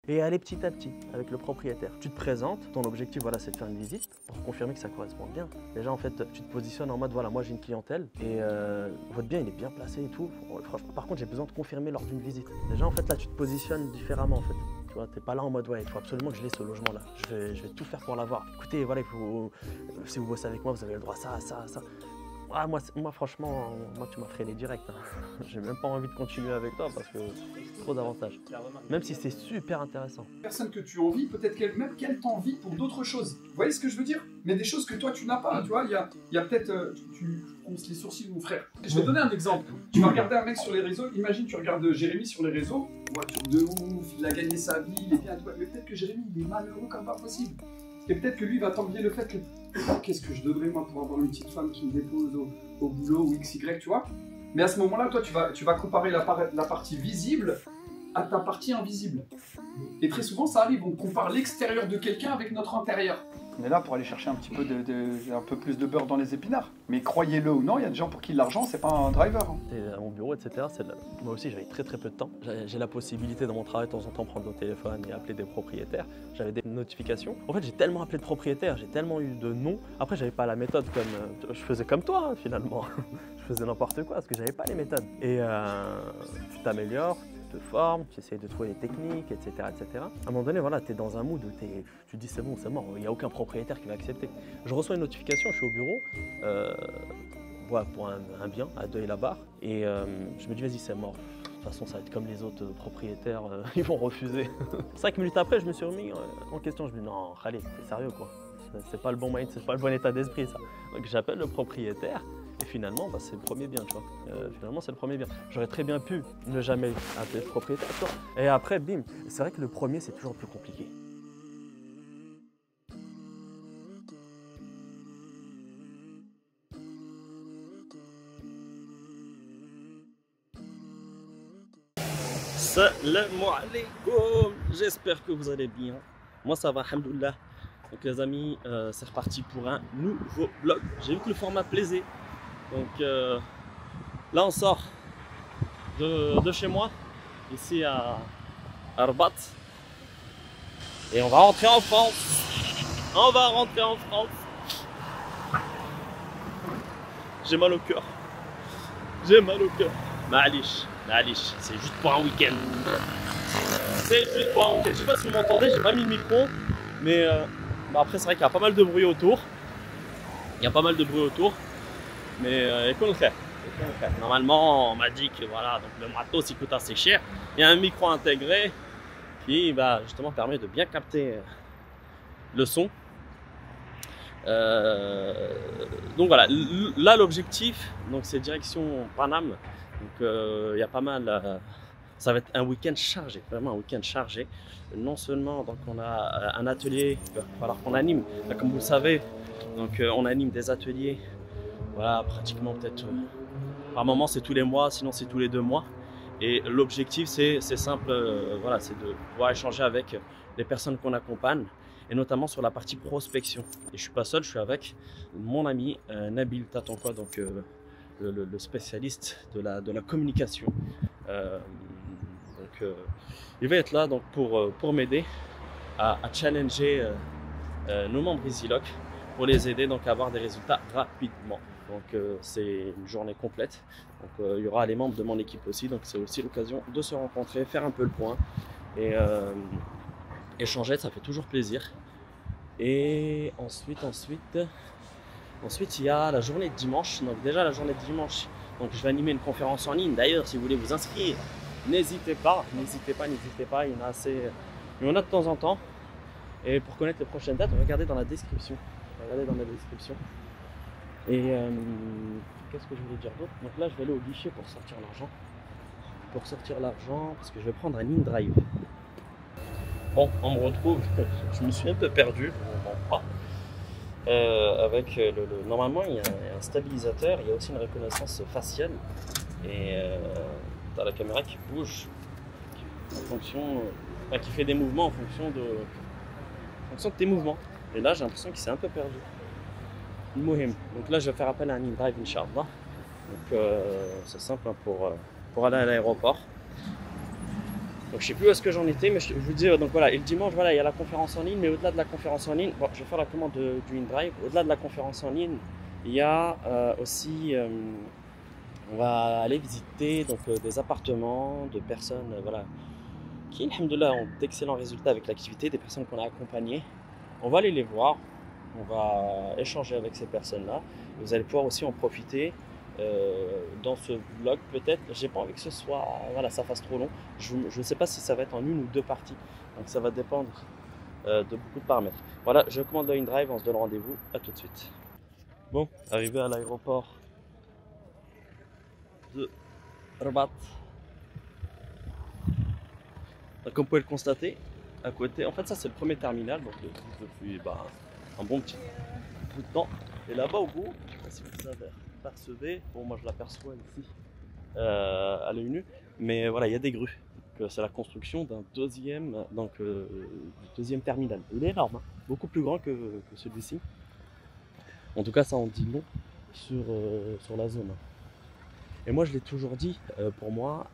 et aller petit à petit avec le propriétaire. Tu te présentes, ton objectif voilà, c'est de faire une visite pour confirmer que ça correspond bien. Déjà en fait tu te positionnes en mode voilà moi j'ai une clientèle et votre bien il est bien placé et tout. Franchement, par contre j'ai besoin de confirmer lors d'une visite. Déjà en fait là tu te positionnes différemment en fait. Tu vois, t'es pas là en mode ouais il faut absolument que je l'ai ce logement là. Je vais tout faire pour l'avoir. Écoutez voilà il faut, si vous bossez avec moi vous avez le droit à ça. Ah, moi franchement, moi tu m'as freiné direct. Hein. J'ai même pas envie de continuer avec toi parce que c'est trop d'avantages. Même si c'est super intéressant. Personne que tu envies, peut-être même qu'elle t'envie pour d'autres choses. Vous voyez ce que je veux dire? Mais des choses que toi tu n'as pas, tu vois. Il y a peut-être, tu fronces les sourcils mon frère. Je vais te donner un exemple. Tu vas regarder un mec sur les réseaux, imagine tu regardes Jérémy sur les réseaux, voiture de ouf, il a gagné sa vie, il est bien, mais peut-être que Jérémy il est malheureux comme pas possible. Et peut-être que lui va t'envier le fait que qu'est-ce que je devrais moi pour avoir une petite femme qui me dépose au boulot ou XY, tu vois. Mais à ce moment-là, toi tu vas comparer la partie visible à ta partie invisible. Et très souvent ça arrive, on compare l'extérieur de quelqu'un avec notre intérieur. On est là pour aller chercher un petit peu un peu plus de beurre dans les épinards. Mais croyez-le ou non, il y a des gens pour qui l'argent c'est pas un driver. Hein. Et à mon bureau, etc. Moi aussi j'avais très peu de temps. J'ai la possibilité dans mon travail de temps en temps prendre le téléphone et appeler des propriétaires. J'avais des notifications. En fait j'ai tellement appelé de propriétaires, j'ai tellement eu de noms. Après j'avais pas la méthode comme je faisais comme toi hein, finalement. Je faisais n'importe quoi parce que j'avais pas les méthodes. Et tu t'améliores. Te formes, tu essayes de trouver les techniques, etc. etc. À un moment donné, voilà, tu es dans un mood où tu te dis c'est bon, c'est mort, il n'y a aucun propriétaire qui va accepter. Je reçois une notification, je suis au bureau, voilà, pour un bien à Deuil-la-Barre, et je me dis vas-y, c'est mort. De toute façon, ça va être comme les autres propriétaires, ils vont refuser. 5 minutes après, je me suis remis en question, je me dis non, Khalid, t'es sérieux quoi. C'est pas le bon mind, c'est pas le bon état d'esprit ça. Donc j'appelle le propriétaire. Et finalement, bah, c'est le premier bien, tu vois. Finalement, c'est le premier bien. J'aurais très bien pu ne jamais appeler le propriétaire, tu vois. Et après, bim. C'est vrai que le premier, c'est toujours plus compliqué. Salam alaikum. J'espère que vous allez bien. Moi, ça va, alhamdoulilah. Donc les amis, c'est reparti pour un nouveau vlog. J'ai vu que le format plaisait. Donc là on sort de chez moi, ici à Rabat. Et on va rentrer en France. On va rentrer en France. J'ai mal au cœur. J'ai mal au cœur. Malish, c'est juste pour un week-end. C'est juste pour un week-end. Je sais pas si vous m'entendez, j'ai pas mis le micro. Mais bah après c'est vrai qu'il y a pas mal de bruit autour. Mais écoute, normalement, on m'a dit que voilà, donc le matos il coûte assez cher. Il y a un micro intégré qui bah, justement permet de bien capter le son. Donc voilà, là l'objectif, donc c'est direction Paname. Donc il y a pas mal. Ça va être un week-end chargé, vraiment un week-end chargé. Non seulement donc on a un atelier, il va falloir qu'on anime. Là, comme vous le savez, donc on anime des ateliers. Voilà, pratiquement peut-être par moment c'est tous les mois, sinon c'est tous les 2 mois. Et l'objectif c'est simple, voilà, c'est de pouvoir échanger avec les personnes qu'on accompagne et notamment sur la partie prospection. Et je suis pas seul, je suis avec mon ami Nabil Tatonkoa, donc le spécialiste de la communication. Il va être là donc pour m'aider à challenger nos membres EasyLock pour les aider donc à avoir des résultats rapidement. Donc c'est une journée complète. Donc il y aura les membres de mon équipe aussi. Donc c'est aussi l'occasion de se rencontrer, faire un peu le point et échanger. Ça fait toujours plaisir. Et ensuite il y a la journée de dimanche. Donc déjà la journée de dimanche. Donc je vais animer une conférence en ligne. D'ailleurs, si vous voulez vous inscrire, n'hésitez pas. Il y en a assez. Il y en a de temps en temps. Et pour connaître les prochaines dates, regardez dans la description. Et qu'est-ce que je voulais dire d'autre? Donc là, je vais aller au guichet pour sortir l'argent. Parce que je vais prendre un InDrive. Bon, on me retrouve. Je me suis un peu perdu. Avec normalement, il y a un stabilisateur. Il y a aussi une reconnaissance faciale. Et tu as la caméra qui bouge en fonction, qui fait des mouvements en fonction de tes mouvements. Et là, j'ai l'impression qu'il s'est un peu perdu. Mohim. Donc là, je vais faire appel à un InDrive, Inch'Allah. Donc c'est simple hein, pour aller à l'aéroport. Donc je sais plus où est-ce que j'en étais, mais je vous dis, donc voilà, et le dimanche, voilà, il y a la conférence en ligne, mais au-delà de la conférence en ligne, bon, je vais faire la commande du InDrive, au-delà de la conférence en ligne, il y a aussi, on va aller visiter donc, des appartements de personnes, voilà, qui, alhamdoulilah, ont d'excellents résultats avec l'activité, des personnes qu'on a accompagnées. On va aller les voir, on va échanger avec ces personnes-là, vous allez pouvoir aussi en profiter dans ce vlog peut-être. J'ai pas envie que ce soit, voilà, ça fasse trop long. Je ne sais pas si ça va être en une ou deux parties, donc ça va dépendre de beaucoup de paramètres. Voilà, je commande le InDrive, on se donne rendez-vous, à tout de suite. Bon, arrivé à l'aéroport de Rabat. Donc, comme vous pouvez le constater, à côté, en fait ça c'est le premier terminal, donc depuis un bon petit bout de temps. Et là-bas au bout, je ne sais pas si vous apercevez, bon moi je l'aperçois ici à l'œil nu, mais voilà, il y a des grues. C'est la construction d'un deuxième terminal. Il est énorme, hein, beaucoup plus grand que celui-ci. En tout cas, ça en dit long sur la zone. Et moi, je l'ai toujours dit, pour moi,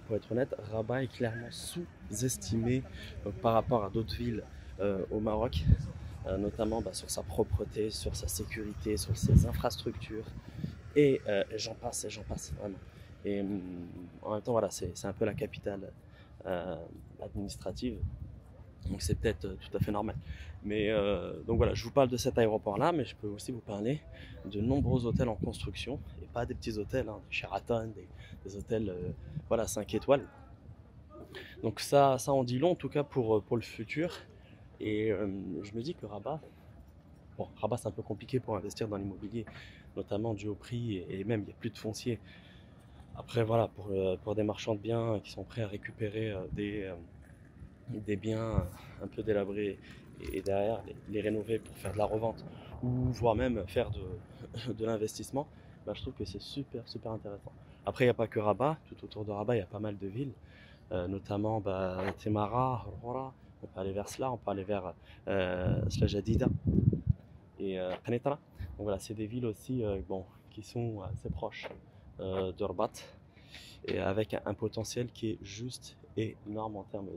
pour être honnête, Rabat est clairement sous-estimé par rapport à d'autres villes au Maroc, notamment sur sa propreté, sur sa sécurité, sur ses infrastructures, et j'en passe, vraiment. Et en même temps, voilà, c'est un peu la capitale administrative, donc c'est peut-être tout à fait normal. Mais donc voilà, je vous parle de cet aéroport-là, mais je peux aussi vous parler de nombreux hôtels en construction, et pas des petits hôtels, hein, des Sheraton, des hôtels voilà, 5 étoiles. Donc ça en dit long, en tout cas pour le futur. Et je me dis que Rabat, bon, Rabat c'est un peu compliqué pour investir dans l'immobilier, notamment dû au prix, et même il n'y a plus de foncier. Après voilà, pour des marchands de biens qui sont prêts à récupérer des biens un peu délabrés et derrière les rénover pour faire de la revente ou voire même faire de l'investissement, je trouve que c'est super intéressant. Après il n'y a pas que Rabat, tout autour de Rabat il y a pas mal de villes, notamment Temara, Hora, on peut aller vers cela, on peut aller vers Slajadida et Qanetra. Donc voilà, c'est des villes aussi qui sont assez proches de Rabat, et avec un potentiel qui est juste énorme en termes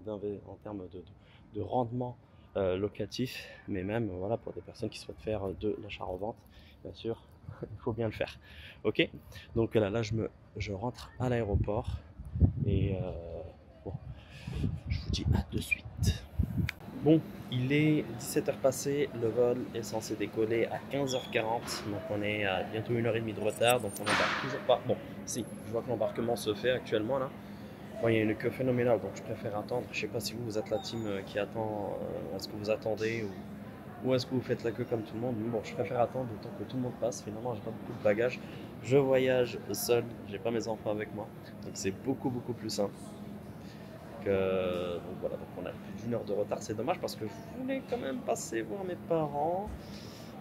de rendement locatif, mais même voilà, pour des personnes qui souhaitent faire de l'achat-revente, bien sûr, il faut bien le faire. Ok, donc là je rentre à l'aéroport et bon, je vous dis à de suite. Bon, il est 17h passé, le vol est censé décoller à 15h40, donc on est à bientôt 1h30 de retard, donc on n'embarque toujours pas. Bon, si, je vois que l'embarquement se fait actuellement là. Bon, il y a une queue phénoménale, donc je préfère attendre. Je sais pas si vous êtes la team qui attend, est-ce que vous attendez ou est-ce que vous faites la queue comme tout le monde. Mais bon, je préfère attendre le temps que tout le monde passe. Finalement, j'ai pas beaucoup de bagages. Je voyage seul, j'ai pas mes enfants avec moi, donc c'est beaucoup plus simple. Donc voilà, donc on a plus d'1 heure de retard, c'est dommage parce que je voulais quand même passer voir mes parents.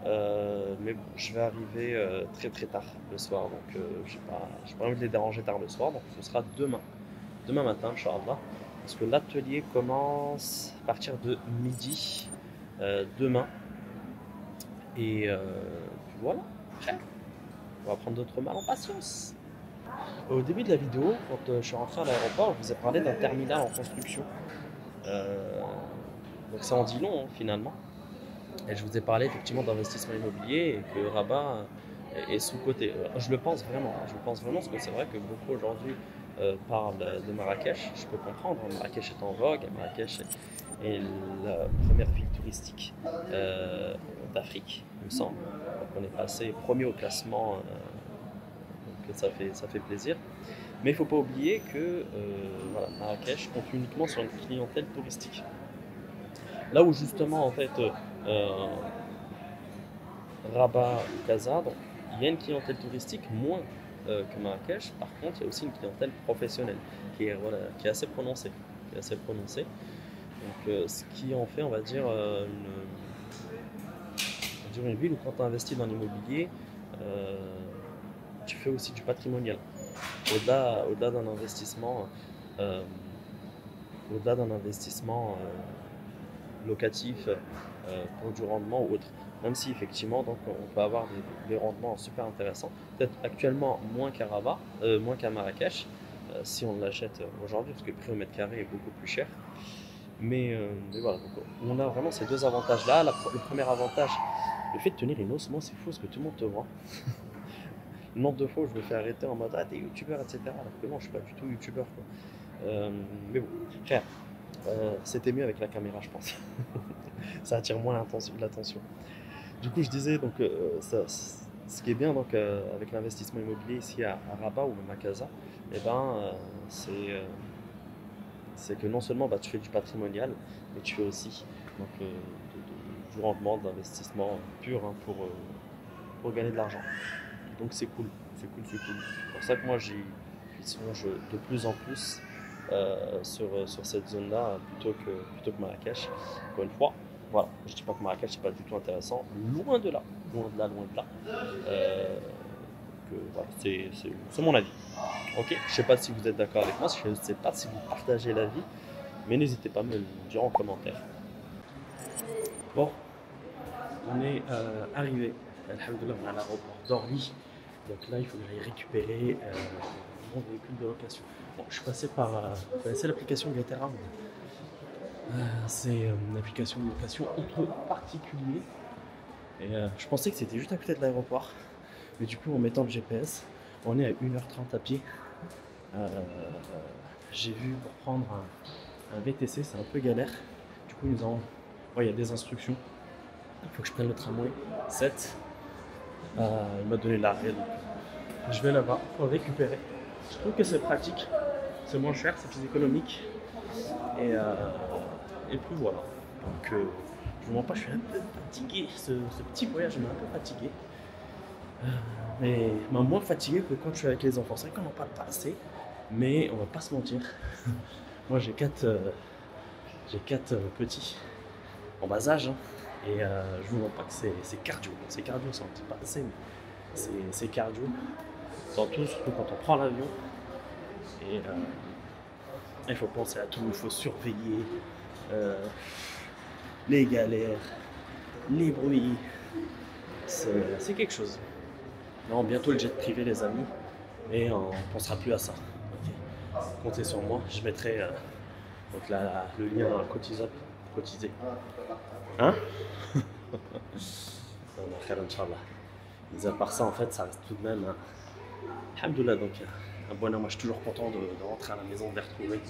Mais bon, je vais arriver très tard le soir, donc j'ai pas envie de les déranger tard le soir, donc ce sera demain matin, Inch'Allah, parce que l'atelier commence à partir de midi demain. Et puis voilà, après, on va prendre d'autres mal en patience. Au début de la vidéo, quand je suis rentré à l'aéroport, je vous ai parlé d'un terminal en construction. Donc ça en dit long, hein, finalement. Et je vous ai parlé effectivement d'investissement immobilier et que Rabat est sous-coté. Je le pense vraiment, parce que c'est vrai que beaucoup aujourd'hui parlent de Marrakech. Je peux comprendre, hein, Marrakech est en vogue, Marrakech est la première ville touristique d'Afrique, il me semble. Donc on est passé premier au classement, donc ça fait plaisir. Mais il ne faut pas oublier que voilà, Marrakech compte uniquement sur une clientèle touristique. Là où justement en fait Rabat ou Casa, donc il y a une clientèle touristique moins que Marrakech. Par contre, il y a aussi une clientèle professionnelle qui est, voilà, qui est assez prononcée. Donc, ce qui en fait, on va dire, une ville où quand tu investis dans l'immobilier, tu fais aussi du patrimonial. Au-delà d'un investissement, locatif pour du rendement ou autre. Même si effectivement donc, on peut avoir des rendements super intéressants. Peut-être actuellement moins qu'à Rabat, moins qu'à Marrakech, si on l'achète aujourd'hui, parce que le prix au mètre carré est beaucoup plus cher. Mais voilà, donc on a vraiment ces deux avantages-là. Le premier avantage, le fait de tenir une hausse, moi c'est fou parce que tout le monde te voit. Le nombre de fois où je me fais arrêter en mode ah t'es youtubeur, etc. Alors que non, je suis pas du tout youtubeur quoi. Mais bon, frère, c'était mieux avec la caméra, je pense. Ça attire moins l'attention. Du coup, je disais, donc, ce qui est bien donc, avec l'investissement immobilier ici à Rabat ou même à Casa, eh ben, c'est que non seulement bah, tu fais du patrimonial, mais tu fais aussi donc, du rendement, d'investissement pur hein, pour gagner de l'argent. Donc c'est cool, c'est cool, c'est cool. C'est pour ça que moi j'y songe de plus en plus sur cette zone-là plutôt que Marrakech. Encore une fois, voilà, je dis pas que Marrakech c'est pas du tout intéressant, loin de là, loin de là, loin de là. Voilà, c'est mon avis. Ok, je sais pas si vous êtes d'accord avec moi, je sais pas si vous partagez l'avis, mais n'hésitez pas à me le dire en commentaire. Bon, on est arrivé, alhamdoulilah, on est à l'aéroport d'Orly. Donc là, il faut que j'aille récupérer mon véhicule de location. Bon, je suis passé par vous connaissez l'application Getera. C'est une application de location entre particuliers. Et je pensais que c'était juste à côté de l'aéroport. Mais du coup, en mettant le GPS, on est à 1h30 à pied. J'ai vu pour prendre un VTC, c'est un peu galère. Du coup, il y a des instructions. Il faut que je prenne le tramway 7. Il m'a donné l'arrêt, donc je vais là-bas pour le récupérer. Je trouve que c'est pratique, c'est moins cher, c'est plus économique. Et puis voilà. Donc je vous mens pas, je suis un peu fatigué. Ce petit voyage m'a un peu fatigué. Mais m'a moins fatigué que quand je suis avec les enfants. C'est vrai qu'on n'en parle pas assez, mais on va pas se mentir. Moi j'ai 4 petits en bas âge. Hein. Et je vous mens pas que c'est cardio. C'est cardio, ça ne pas assez, mais c'est cardio. Surtout quand on prend l'avion. Et il faut penser à tout, il faut surveiller les galères, les bruits. C'est quelque chose. Non, bientôt le jet privé, les amis. Et on ne pensera plus à ça. Okay. Comptez sur moi, je mettrai donc le lien cotisé. Hein? Mis à part ça, en fait, ça reste tout de même alhamdoulilah, donc un bonheur. Moi, je suis toujours content de rentrer à la maison, de les retrouver.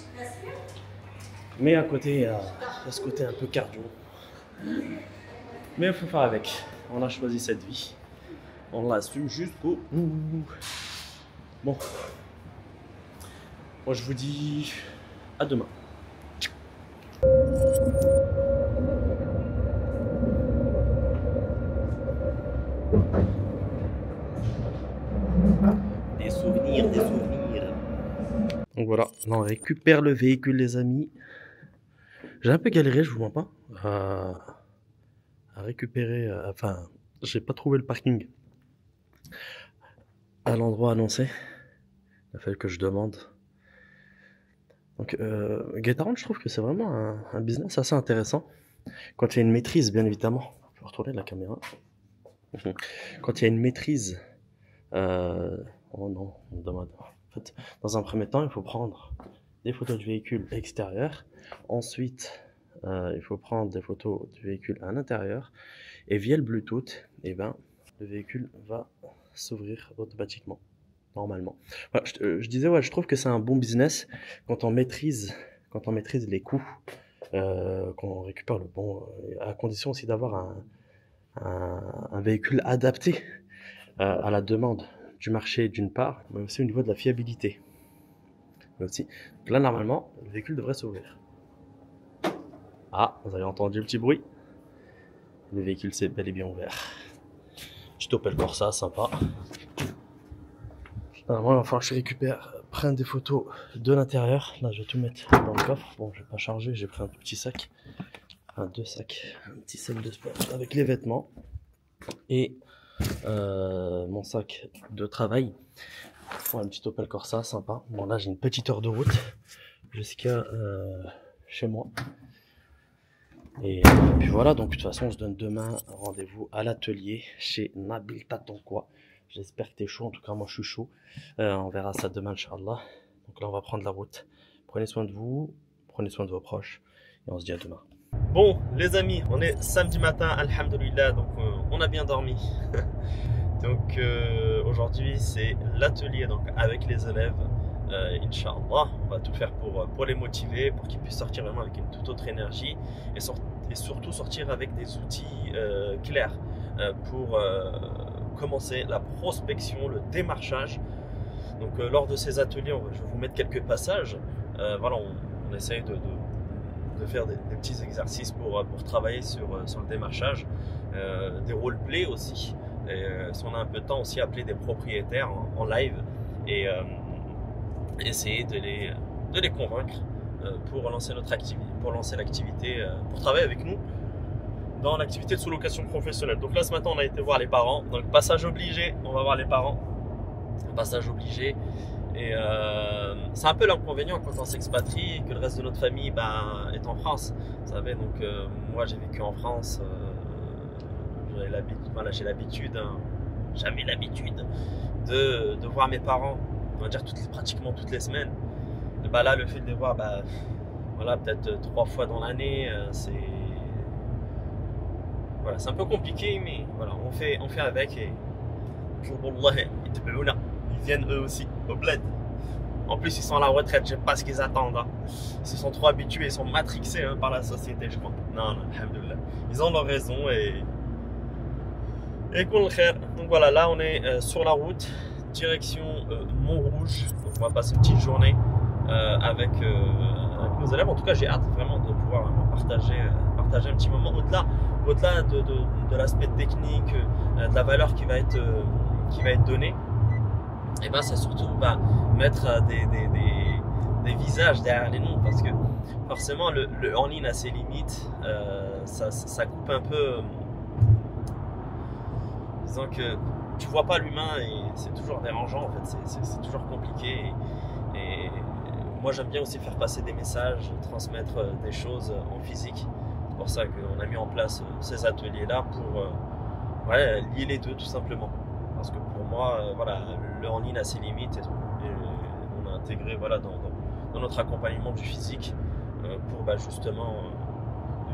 Mais à côté, il y a ce côté un peu cardio. Mais il faut faire avec. On a choisi cette vie. On l'assume jusqu'au bout. Bon. Moi, je vous dis à demain. Des souvenirs, des souvenirs. Donc voilà, là on récupère le véhicule, les amis. J'ai un peu galéré, je vous mens pas, à récupérer. Enfin, j'ai pas trouvé le parking à l'endroit annoncé. Il a fallu que je demande. Donc, Getaround, je trouve que c'est vraiment un business assez intéressant. Quand il y a une maîtrise, bien évidemment. Je vais retourner la caméra. Quand il y a une maîtrise. Oh non, on demande. En fait, dans un premier temps, il faut prendre des photos du véhicule extérieur. Ensuite, il faut prendre des photos du véhicule à l'intérieur. Et via le Bluetooth, eh ben, le véhicule va s'ouvrir automatiquement, normalement. Voilà, je disais, ouais, je trouve que c'est un bon business quand on maîtrise les coûts, quand on récupère le bon, à condition aussi d'avoir un véhicule adapté à la demande du marché d'une part, mais aussi au niveau de la fiabilité. Mais aussi. Donc là, normalement, le véhicule devrait s'ouvrir. Ah, vous avez entendu le petit bruit? Le véhicule s'est bel et bien ouvert. Petit Opel Corsa, sympa. Moi, il va falloir que je récupère, prenne des photos de l'intérieur. Là, je vais tout mettre dans le coffre. Bon, je vais pas charger, j'ai pris un petit sac. Enfin, 2 sacs. Un petit sac de sport avec les vêtements. Et mon sac de travail. Pour un petit Opel Corsa, sympa. Bon, là, j'ai une petite heure de route jusqu'à chez moi. Et puis voilà, donc de toute façon, on se donne demain rendez-vous à l'atelier chez Nabil Tatonkoa. J'espère que t'es chaud, en tout cas moi je suis chaud. On verra ça demain, Inch'Allah. Donc là, on va prendre la route. Prenez soin de vous, prenez soin de vos proches et on se dit à demain. Bon, les amis, on est samedi matin, alhamdoulilah, donc on a bien dormi. Donc aujourd'hui, c'est l'atelier avec les élèves. Inch'Allah, on va tout faire pour les motiver, pour qu'ils puissent sortir vraiment avec une toute autre énergie et surtout sortir avec des outils clairs pour commencer la prospection, le démarchage. Donc lors de ces ateliers, je vais vous mettre quelques passages. Voilà, on essaye de faire des petits exercices pour travailler sur le démarchage, des roleplays aussi. Et, si on a un peu de temps aussi, appeler des propriétaires en live et essayer de les convaincre pour lancer notre activité, pour lancer l'activité, pour travailler avec nous dans l'activité de sous-location professionnelle. Donc là, ce matin, on a été voir les parents. Donc passage obligé, on va voir les parents. Passage obligé. Et c'est un peu l'inconvénient quand on s'expatrie, que le reste de notre famille est en France. Vous savez, donc moi j'ai vécu en France, j'ai l'habitude, j'avais l'habitude de voir mes parents, on va dire pratiquement toutes les semaines. Et là, le fait de les voir, voilà, peut-être 3 fois dans l'année, c'est un peu compliqué, mais voilà, on fait avec et ils viennent eux aussi au bled. En plus, ils sont à la retraite, je sais pas ce qu'ils attendent. Hein. Ils se sont trop habitués, ils sont matrixés par la société, je crois. Non, alhamdoulilah. Ils ont leur raison et donc voilà, là on est sur la route, direction Montrouge. Donc on va passer une petite journée avec nos élèves. En tout cas, j'ai hâte vraiment de pouvoir partager un petit moment au-delà de l'aspect technique, de la valeur qui va être donnée. Et c'est surtout mettre des visages derrière les noms, parce que forcément le en ligne a ses limites, ça coupe un peu, disons que tu vois pas l'humain et c'est toujours dérangeant en fait, c'est toujours compliqué et moi j'aime bien aussi faire passer des messages, transmettre des choses en physique. C'est pour ça qu'on a mis en place ces ateliers là pour lier les deux tout simplement. Parce que pour moi, le en ligne a ses limites et on a intégré dans notre accompagnement du physique pour justement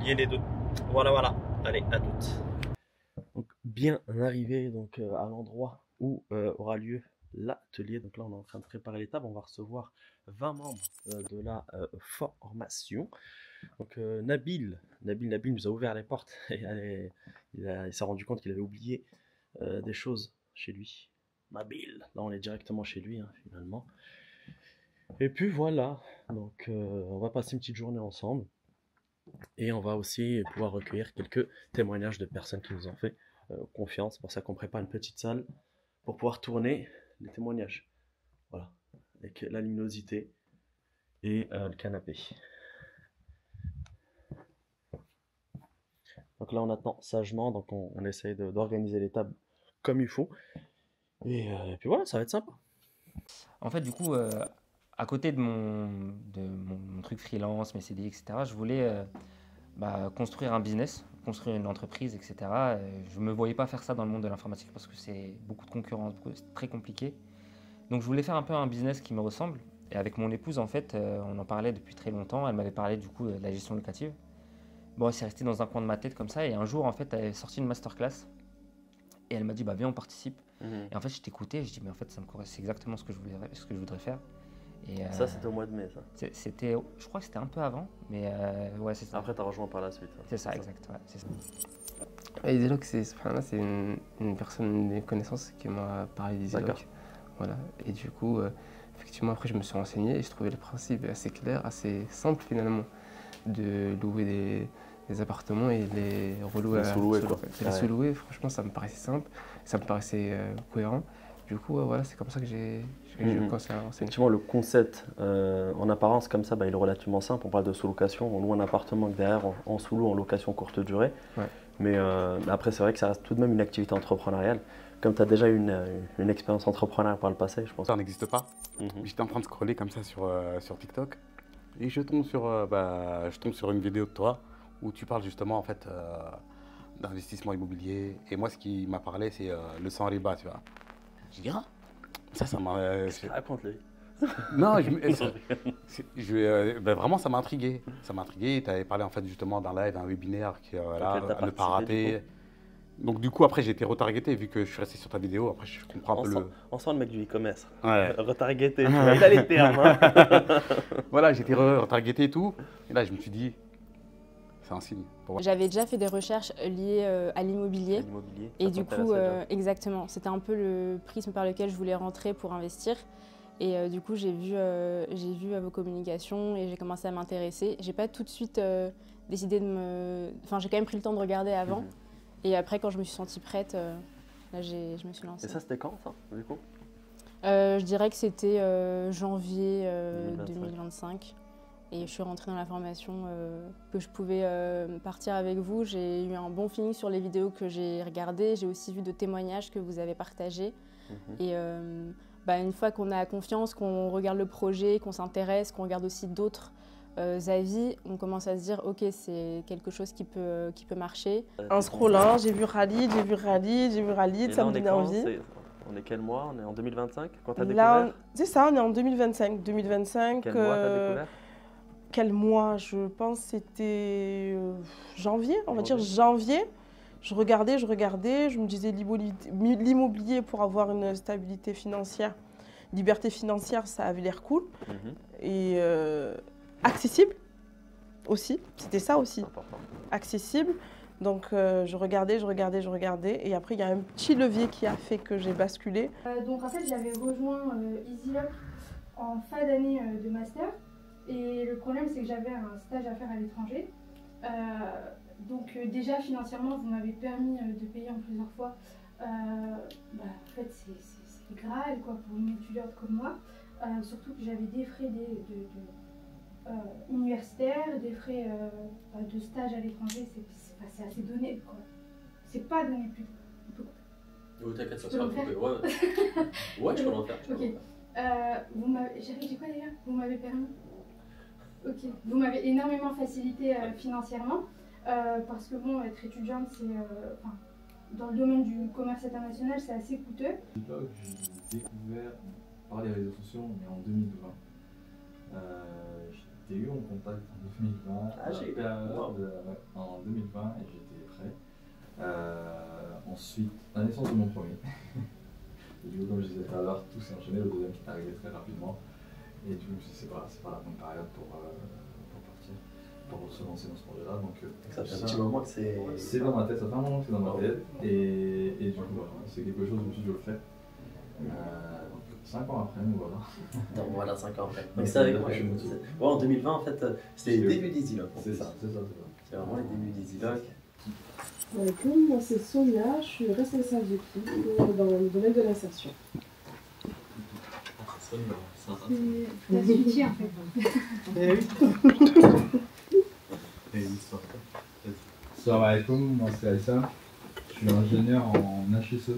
lier les deux. Voilà. Allez, à toutes. Donc bien arrivé à l'endroit où aura lieu l'atelier. Donc là, on est en train de préparer les tables. On va recevoir 20 membres de la formation. Donc Nabil nous a ouvert les portes et il s'est rendu compte qu'il avait oublié des choses chez lui. Nabil, là on est directement chez lui finalement. Et puis voilà, donc on va passer une petite journée ensemble et on va aussi pouvoir recueillir quelques témoignages de personnes qui nous ont fait confiance. C'est pour ça qu'on prépare une petite salle pour pouvoir tourner les témoignages. Voilà, avec la luminosité et le canapé. Donc là on attend sagement, donc on essaye d'organiser les tables comme il faut. Et puis voilà, ça va être sympa. En fait, du coup, à côté de mon truc freelance, mes CDI, etc., je voulais construire un business, construire une entreprise, etc. Je ne me voyais pas faire ça dans le monde de l'informatique parce que c'est beaucoup de concurrence, c'est très compliqué. Donc je voulais faire un peu un business qui me ressemble. Et avec mon épouse, en fait, on en parlait depuis très longtemps. Elle m'avait parlé du coup de la gestion locative. Bon, c'est resté dans un coin de ma tête comme ça. Et un jour, en fait, elle est sortie une masterclass. Et elle m'a dit, viens, on participe. Et en fait, je t'écoutais, je dis, mais en fait, ça me correspond, c'est exactement ce que je voudrais faire. Et, ça, c'était au mois de mai, ça. Je crois que c'était un peu avant, mais ouais, c'est ça. Après, tu as rejoint par la suite. C'est ça, exact, ouais, c'est ça. Et Isilok, c'est une personne, une connaissance qui m'a parlé d'Isilok. Voilà. Et du coup, effectivement, après, je me suis renseigné et je trouvais le principe assez clair, assez simple finalement, de louer des appartements et les relouer à sous-louer. Les sous-louer, franchement, ça me paraissait simple, ça me paraissait cohérent. Du coup, voilà, c'est comme ça que j'ai commencé à renseigner. Effectivement, le concept, en apparence, comme ça, il est relativement simple. On parle de sous-location, on loue un appartement que derrière, on sous-loue en location courte durée. Ouais. Mais après, c'est vrai que ça reste tout de même une activité entrepreneuriale. Comme tu as déjà une expérience entrepreneuriale par le passé, je pense. Ça n'existe pas. J'étais en train de scroller comme ça sur TikTok et je tombe sur une vidéo de toi où tu parles justement en fait d'investissement immobilier. Et moi, ce qui m'a parlé, c'est le sans riba, tu vois. Je dis, ça m'a... Raconte-le. Non, vraiment, ça m'a intrigué. Ça m'a intrigué. Tu avais parlé en fait justement d'un live, d'un webinaire qui, voilà, à ne pas rater. Donc du coup, après, j'ai été retargeté vu que je suis resté sur ta vidéo. Après, je comprends un peu le... On sent le mec du e-commerce. Ouais. Retargeté, tu vois, il a les termes. Hein. Voilà, j'ai été retargeté et tout. Et là, je me suis dit, c'est un signe. J'avais déjà fait des recherches liées à l'immobilier. Et du coup, exactement, c'était un peu le prisme par lequel je voulais rentrer pour investir. Et du coup, j'ai vu vos communications et j'ai commencé à m'intéresser. J'ai pas tout de suite décidé de me... Enfin, j'ai quand même pris le temps de regarder avant. Et après, quand je me suis sentie prête, là, je me suis lancée. Et ça, c'était quand, ça, du coup Je dirais que c'était janvier 2025. Et je suis rentrée dans la formation que je pouvais partir avec vous. J'ai eu un bon feeling sur les vidéos que j'ai regardées. J'ai aussi vu de témoignages que vous avez partagés. Et une fois qu'on a confiance, qu'on regarde le projet, qu'on s'intéresse, qu'on regarde aussi d'autres avis, on commence à se dire ok, c'est quelque chose qui peut marcher. En scrollant, j'ai vu Khalid, ça me donnait envie. On est quel mois? On est en 2025 quand tu as découvert? C'est ça, on est en 2025. 2025. Quel mois tu as découvert? Quel mois? Je pense que c'était janvier, on va dire janvier. Je regardais, je me disais l'immobilier pour avoir une stabilité financière, liberté financière, ça avait l'air cool. Et accessible aussi, c'était ça aussi, accessible. Donc je regardais. Et après, il y a un petit levier qui a fait que j'ai basculé. Donc en fait, j'avais rejoint EasyLock en fin d'année de master. Et le problème, c'est que j'avais un stage à faire à l'étranger. Donc déjà, financièrement, vous m'avez permis de payer en plusieurs fois. En fait, c'est Graal quoi, pour une étudiante comme moi. Surtout que j'avais des frais universitaires, des frais de stage à l'étranger. C'est assez donné, quoi. C'est pas donné plus. Oui, t'inquiète, ça sera coupé. Ouais, je peux l'en faire. Ok. J'ai quoi déjà? Vous m'avez permis. Ok. Vous m'avez énormément facilité financièrement. Parce que bon, être étudiante, c'est dans le domaine du commerce international, c'est assez coûteux. J'ai découvert par les réseaux sociaux, mais en 2020. J'étais eu en contact en 2020, en 2020 et j'étais prêt. Ensuite, la naissance de mon premier. Et du coup, comme je disais tout à l'heure, tout s'est enchaîné, le deuxième qui est arrivé très rapidement. Et du coup, c'est pas la bonne période pour partir, pour se lancer dans ce projet-là. Donc, ça fait un petit moment que c'est... C'est dans ma tête, ça fait un moment que c'est dans ma tête. Et du coup, voilà, c'est quelque chose où je me suis dit, je le ferai. 5 ans après, nous voilà. Donc voilà, 5 ans après. Donc c'est avec moi. En 2020, en fait, c'était les débuts d'EasyLock. C'est ça. C'est vraiment les débuts d'EasyLock. Moi, c'est Sonia, je suis responsable d'équipe dans le domaine de l'insertion. C'est la suitière, en fait. Salam alaikum, moi c'est Aïssa. Je suis ingénieur en HSE.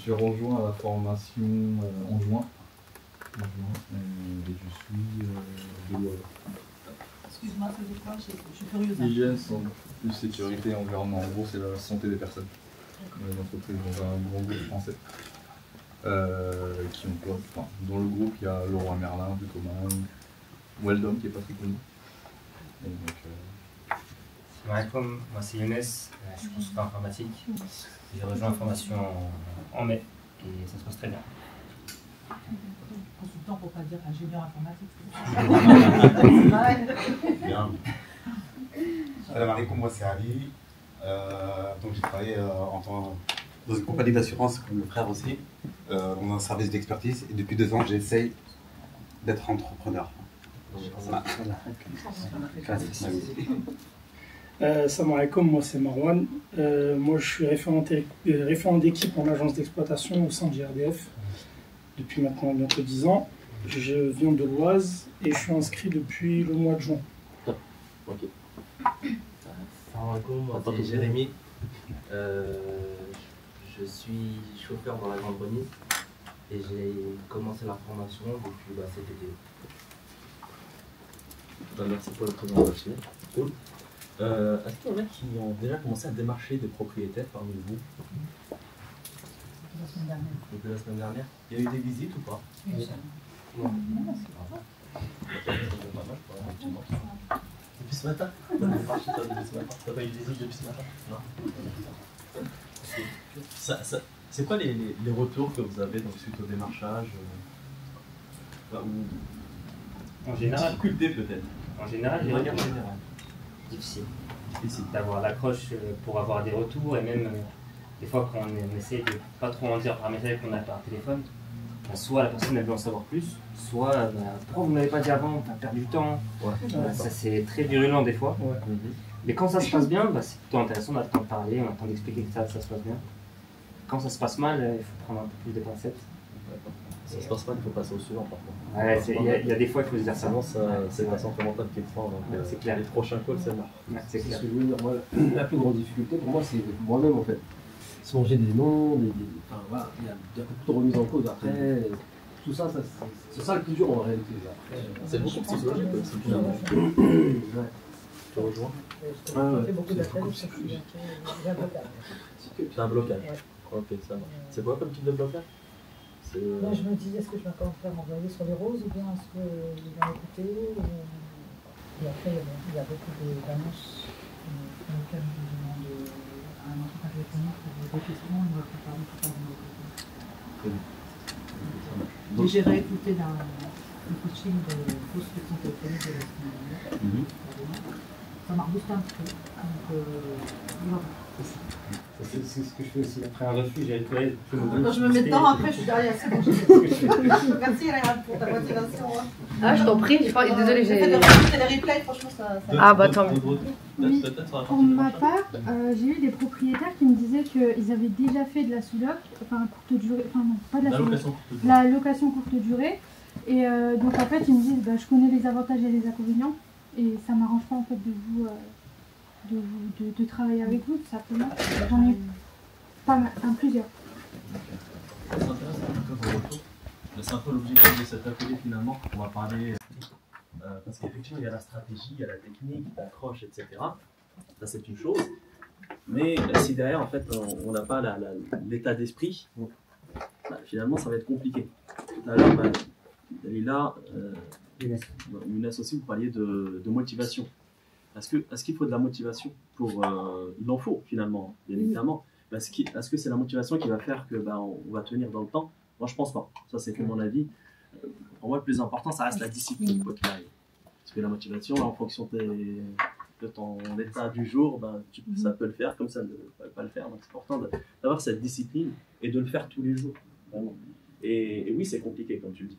J'ai rejoint la formation en juin. Et je suis de l'OL. Excuse-moi, c'est quoi? Je suis curieuse. Hygiène, plus sécurité, environnement. En gros, c'est la santé des personnes. Une entreprise dans un grand groupe français. Qui ont quoi, enfin, dans le groupe, il y a Leroy Merlin, Bucoman, Weldon qui est pas très connu. Et donc, Salam, moi c'est Younes, je suis consultant informatique. J'ai rejoint la formation en mai et ça se passe très bien. Consultant pour pas dire ingénieur informatique. Bien. Salam alaikum, moi c'est Ali. Donc j'ai travaillé dans une compagnie d'assurance comme le frère aussi, dans un service d'expertise. Et depuis 2 ans, j'essaye d'être entrepreneur. Salam alaikum, moi c'est Marwan. Moi je suis référent d'équipe en agence d'exploitation au sein de JRDF depuis maintenant bientôt 10 ans. Je viens de l'Oise et je suis inscrit depuis le mois de juin. Ok. Salam alaikum, moi c'est Jérémy. Je suis chauffeur dans la Grande Remise et j'ai commencé la formation depuis cet été. Merci pour la présentation. Cool. Est-ce qu'il y en a qui ont déjà commencé à démarcher des propriétaires parmi vous? La semaine dernière. Depuis la semaine dernière? Il y a eu des visites ou pas? Une seule. Non. Depuis ce matin? Depuis ce matin? T'as pas eu de visite depuis ce matin? Non. C'est quoi les retours que vous avez donc, suite au démarchage En général, difficulté peut-être. En général, de manière générale. Difficile d'avoir l'accroche pour avoir des retours et même des fois quand on essaie de pas trop en dire par message qu'on a par téléphone, soit la personne elle veut en savoir plus, soit pourquoi vous ne m'avez pas dit avant, on a perdu du temps. Ça c'est très virulent des fois. Mais quand ça se passe bien, c'est plutôt intéressant, on a le temps de parler, on a le temps d'expliquer que ça se passe bien. Quand ça se passe mal, il faut prendre un peu plus de pincettes. Ça se passe mal, il faut passer au suivant par contre. Ouais, il y a des fois il faut se dire ça. Sinon, c'est ta santé mentale qui te prend. C'est clair. Les prochains calls, c'est mort. C'est clair. Ce que je veux dire, moi, la plus grande difficulté pour moi, c'est moi-même en fait. Songer des noms, enfin voilà, il y a beaucoup de remises en cause après. Tout ça, c'est ça le plus dur en réalité. C'est beaucoup psychologique aussi finalement. Ouais. Tu rejoins? J'ai beaucoup d'appels, j'ai un blocage. C'est un blocage. Ouais. Ok, ça marche. C'est quoi comme type de blocage? Là, je me dis, est-ce que je vais encore faire envoyer sur les roses ou bien est-ce qu'ils vont écouter Et après, il y a beaucoup d'annonces pour lesquelles je demande à un entrepreneur téléphonique pour des questions, il me prépare tout à l'heure. Et j'ai réécouté le coaching de fausses questions téléphoniques de la semaine dernière. Ça m'a boosté un petit peu. Donc, voilà. C'est ce que je fais aussi. Après un refus, j'ai retrouvé. Quand je me mets dedans, après, je suis derrière. C'est bon. Merci, Réal, pour ta motivation. Ah, je t'en prie, désolée, j'ai. fait des replays, franchement, ça. Ah, bah tant mieux. Oui. Pour ma part, j'ai eu des propriétaires qui me disaient qu'ils avaient déjà fait de la sous-loc, enfin courte durée, enfin non, pas de la sous-loc, la location courte durée. Et donc en fait, ils me disent, je connais les avantages et les inconvénients, et ça m'arrange pas en fait de travailler avec vous, tout simplement. J'en ai pas mal, plusieurs. C'est intéressant un peu vos retours. C'est un peu l'objectif de cet atelier finalement. On va parler parce qu'effectivement il y a la stratégie, il y a la technique, l'accroche, etc. Ça c'est une chose. Mais si derrière en fait on n'a pas l'état d'esprit, finalement ça va être compliqué. Tout à l'heure, Dalila, Younes aussi, vous parliez de motivation. Est-ce qu'il faut de la motivation pour il en faut finalement, bien évidemment. Est-ce que c'est la motivation qui va faire que on va tenir dans le temps? Moi je pense pas. Ça c'est que mon avis. Pour moi le plus important ça reste la discipline quoi qu'il arrive. Parce que la motivation en fonction de ton état du jour, ça peut le faire comme ça ne peut pas le faire. Donc c'est important d'avoir cette discipline et de le faire tous les jours. Vraiment. Et oui, c'est compliqué, comme tu le dis.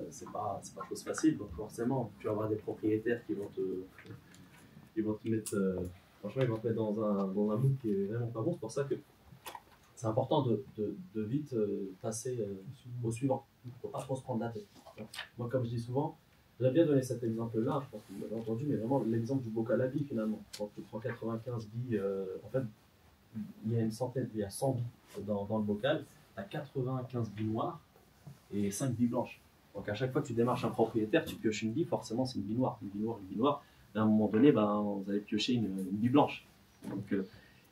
C'est pas chose facile. Donc forcément, tu vas avoir des propriétaires qui vont te mettre, franchement, ils vont te mettre dans un mood qui est vraiment pas bon. C'est pour ça que c'est important de vite passer au suivant. Il ne faut pas trop se prendre la tête. Moi, comme je dis souvent, j'aime bien donner cet exemple-là. Je pense que vous l'avez entendu, mais vraiment l'exemple du bocal à billes finalement. Quand tu prends 95 billes, en fait, il y a 100 billes dans le bocal. Tu as 95 billes noires et 5 billes blanches. Donc à chaque fois que tu démarches un propriétaire, tu pioches une bille, forcément c'est une bille noire, une bille noire, une bille noire. Et à un moment donné, vous allez piocher une bille blanche. Donc,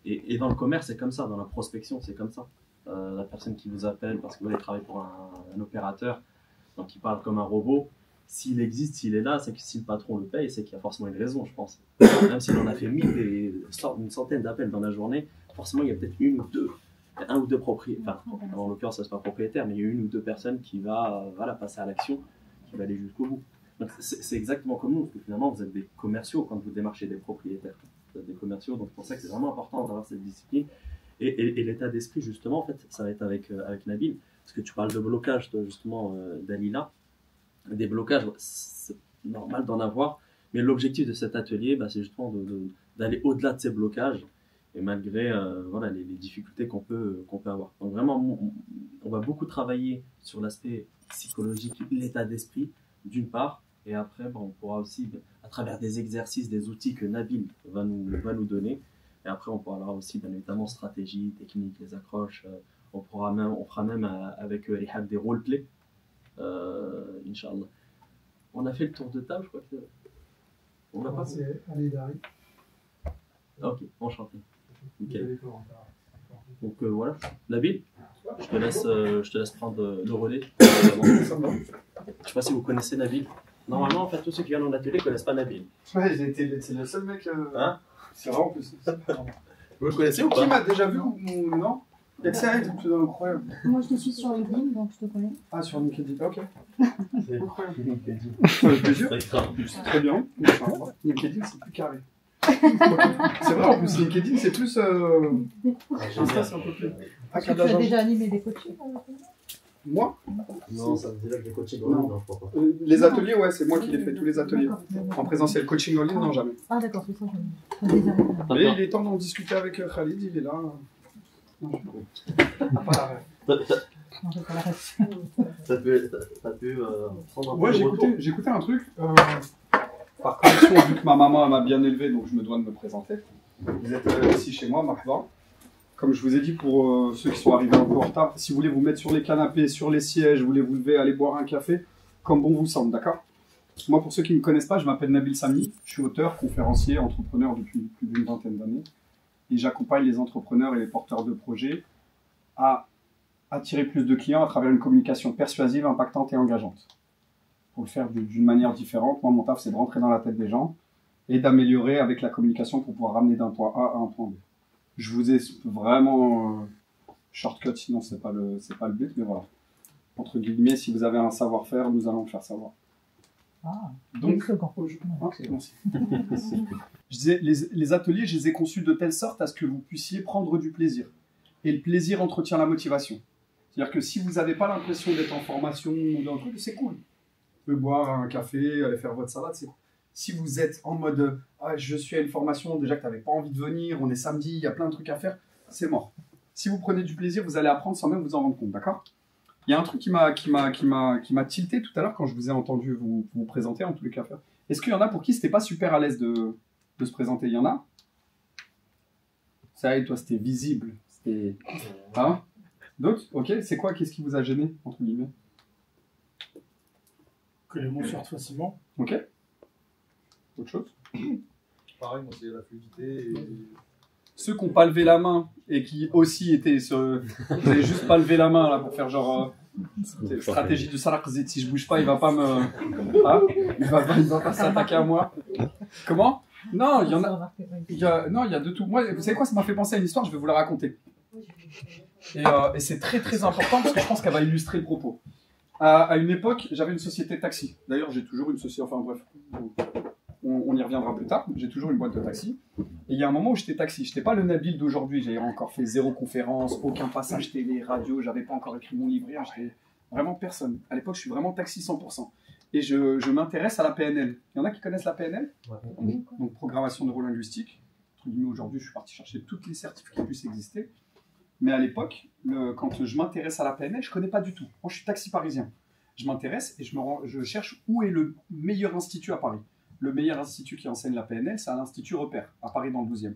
et dans le commerce, c'est comme ça, dans la prospection, c'est comme ça. La personne qui vous appelle parce que vous allez travailler pour un opérateur, donc il parle comme un robot, s'il existe, s'il est là, c'est que si le patron le paye, c'est qu'il y a forcément une raison, je pense. Même s'il en a fait 1000 et une centaine d'appels dans la journée, forcément il y a peut-être un ou deux propriétaires, enfin en l'occurrence ça c'est pas propriétaire, mais il y a une ou deux personnes qui va passer à l'action, qui va aller jusqu'au bout. Donc c'est exactement comme nous, parce que finalement vous êtes des commerciaux quand vous démarchez des propriétaires. Vous êtes des commerciaux, donc c'est pour ça que c'est vraiment important d'avoir cette discipline. Et l'état d'esprit justement, en fait, ça va être avec Nabil, parce que tu parles de blocage, toi, justement, Dalila. Des blocages, c'est normal d'en avoir, mais l'objectif de cet atelier, c'est justement d'aller au-delà de ces blocages, et malgré les difficultés qu'on peut avoir. Donc vraiment, on va beaucoup travailler sur l'aspect psychologique, l'état d'esprit, d'une part, et après, on pourra aussi, à travers des exercices, des outils que Nabil va nous donner, et après on parlera aussi, bien évidemment, stratégie, technique, les accroches, on fera même avec Rihab des roleplays, Inch'Allah. On a fait le tour de table, je crois que... On a pas... C'est Ali Dari. Ok, enchanté. Nickel. Donc voilà, Nabil, je te laisse prendre le relais. Je sais pas si vous connaissez Nabil. Normalement, en fait, tous ceux qui viennent en atelier ne connaissent pas Nabil. Ouais, c'est le seul mec. Hein? C'est vrai en plus. Vous le connaissez ou pas? Qui m'a déjà vu ou non? Excellent, c'est incroyable. Moi, je te suis sur LinkedIn, donc je te connais. Ah, sur LinkedIn, ok. C'est incroyable. LinkedIn. C'est très bien. LinkedIn, c'est plus carré. C'est vrai, en plus, LinkedIn, c'est plus. Insta, c'est un peu plus. Ah, Tu as déjà animé des coachings? Moi? Non, ça veut dire que les coachings en ligne, non, je crois pas. Les ateliers, ouais, c'est moi qui les fais, tous les ateliers. En présentiel, coaching en ligne, non, jamais. Ah, d'accord, c'est ça. Je Mais il est temps d'en discuter avec Khalid, il est là. Pas la rêve. T'as pu prendre un peu Ouais, de retour. j'ai écouté un truc. Par connexion, vu que ma maman m'a bien élevé, donc je me dois de me présenter. Vous êtes ici chez moi, Marva. Comme je vous ai dit, pour ceux qui sont arrivés un peu en retard, si vous voulez vous mettre sur les canapés, sur les sièges, vous voulez vous lever, aller boire un café, comme bon vous semble, d'accord? Moi, pour ceux qui ne me connaissent pas, je m'appelle Nabil Samni. Je suis auteur, conférencier, entrepreneur depuis plus d'une vingtaine d'années. Et j'accompagne les entrepreneurs et les porteurs de projets à attirer plus de clients à travers une communication persuasive, impactante et engageante. Pour le faire d'une manière différente, moi, mon taf, c'est de rentrer dans la tête des gens et d'améliorer avec la communication pour pouvoir ramener d'un point A à un point B. Je vous ai vraiment shortcut, sinon c'est pas le but, mais voilà. Entre guillemets, si vous avez un savoir-faire, nous allons le faire savoir. Ah, donc, merci. Je disais, les ateliers, je les ai conçus de telle sorte à ce que vous puissiez prendre du plaisir. Et le plaisir entretient la motivation. C'est-à-dire que si vous n'avez pas l'impression d'être en formation ou d'un truc, c'est cool. Vous pouvez boire un café, aller faire votre salade, c'est cool. Si vous êtes en mode ah, je suis à une formation, déjà que tu n'avais pas envie de venir, on est samedi, il y a plein de trucs à faire, c'est mort. Si vous prenez du plaisir, vous allez apprendre sans même vous en rendre compte, d'accord? Il y a un truc qui m'a tilté tout à l'heure quand je vous ai entendu vous présenter en tous les cas. Est-ce qu'il y en a pour qui c'était pas super à l'aise de se présenter? Il y en a? Ça y est, toi c'était visible. C'était. Hein? D'autres? Ok, c'est quoi? Qu'est-ce qui vous a gêné, entre guillemets? Que les mots sortent facilement. Ok. Autre chose? Pareil, moi c'est la fluidité et... Ceux qui n'ont pas levé la main et qui aussi étaient vous n'avez juste pas levé la main là pour faire genre stratégie du Sarakzit, si je bouge pas il va pas me ah, il va pas s'attaquer à moi. Comment? Non, il y en a il y a de tout. Moi, vous savez quoi, ça m'a fait penser à une histoire, je vais vous la raconter. Et c'est très très important parce que je pense qu'elle va illustrer le propos. À une époque, j'avais une société de taxi. D'ailleurs, j'ai toujours une société, enfin bref, on y reviendra plus tard. J'ai toujours une boîte de taxi. Et il y a un moment où j'étais taxi. Je n'étais pas le Nabil d'aujourd'hui. J'avais encore fait 0 conférence, aucun passage télé, radio. J'avais pas encore écrit mon livre. J'étais vraiment personne. À l'époque, je suis vraiment taxi 100%. Et je m'intéresse à la PNL. Il y en a qui connaissent la PNL? Ouais. Donc, programmation neurolinguistique. Aujourd'hui, je suis parti chercher toutes les certifs qui puissent exister. Mais à l'époque, quand je m'intéresse à la PNL, je ne connais pas du tout. Moi, je suis taxi parisien. Je m'intéresse et je cherche où est le meilleur institut à Paris. Le meilleur institut qui enseigne la PNL, c'est à l'Institut Repère, à Paris dans le 12e.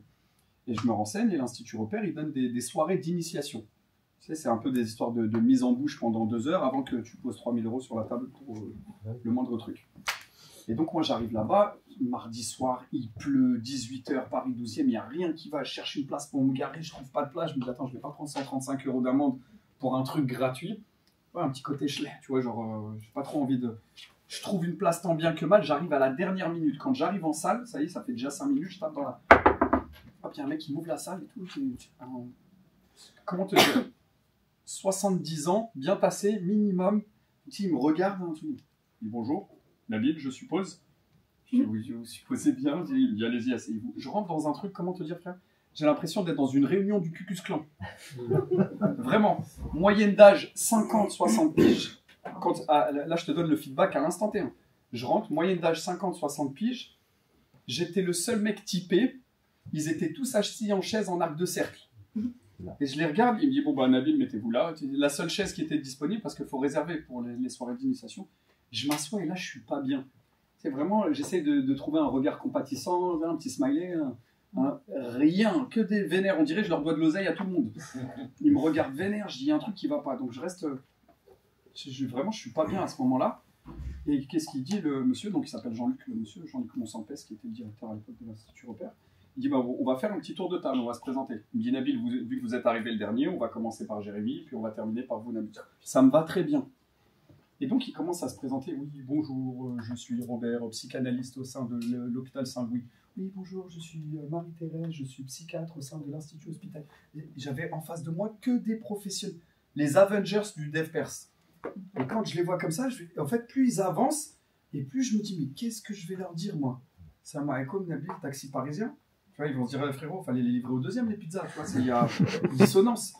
Et je me renseigne et l'Institut Repère, il donne des soirées d'initiation. Tu sais, c'est un peu des histoires de mise en bouche pendant 2 heures avant que tu poses 3 000 € sur la table pour le moindre truc. Et donc moi j'arrive là-bas, mardi soir, il pleut, 18h, Paris 12e, il n'y a rien qui va, je cherche une place pour me garer, je trouve pas de place, je me dis attends, je vais pas prendre 135 € d'amende pour un truc gratuit. Ouais, un petit côté chelem, tu vois, genre, j'ai pas trop envie de... Je trouve une place tant bien que mal, j'arrive à la dernière minute. Quand j'arrive en salle, ça y est, ça fait déjà 5 minutes, je tape dans la... Hop, il y a un mec qui m'ouvre la salle et tout. Comment te dire? 70 ans, bien passé, minimum. Il me regarde, hein, il dit bonjour, Nabil, je suppose. Je dis oui, vous supposez bien. Il dit allez-y, asseyez-vous. Je rentre dans un truc, comment te dire, frère? J'ai l'impression d'être dans une réunion du Ku Klux Klan. Vraiment. Moyenne d'âge 50-60 piges. Là, je te donne le feedback à l'instant T. Je rentre, moyenne d'âge 50-60 piges. J'étais le seul mec typé. Ils étaient tous assis en chaise en arc de cercle. Et je les regarde, il me dit bon bah Nabil, mettez-vous là. La seule chaise qui était disponible parce qu'il faut réserver pour les soirées d'initiation. Je m'assois et là, je suis pas bien. C'est vraiment, j'essaie de trouver un regard compatissant, un petit smiley. Rien, que des vénères. On dirait que je leur dois de l'oseille à tout le monde. Ils me regardent vénère, je dis il y a un truc qui va pas. Donc je reste... Vraiment, je suis pas bien à ce moment-là. Et qu'est-ce qu'il dit le monsieur? Donc il s'appelle Jean-Luc, le monsieur, Jean-Luc Monsampès, qui était le directeur à l'époque de l'Institut Repère. Il dit, bah, on va faire un petit tour de table, on va se présenter. Il me dit, Nabil, vu que vous êtes arrivé le dernier, on va commencer par Jérémy, puis on va terminer par vous, Nabil. Ça me va très bien. Et donc, il commence à se présenter. Oui, bonjour, je suis Robert, psychanalyste au sein de l'hôpital Saint-Louis. Oui, bonjour, je suis Marie-Thérèse, je suis psychiatre au sein de l'Institut hospitalier. J'avais en face de moi que des professionnels, les Avengers du DevPers. Et quand je les vois comme ça, en fait, plus ils avancent, et plus je me dis, mais qu'est-ce que je vais leur dire, moi? Salam alaikum, Nabil, taxi parisien. Tu vois, ils vont se dire, frérot, il fallait les livrer au deuxième, les pizzas. Tu vois, il y a une dissonance.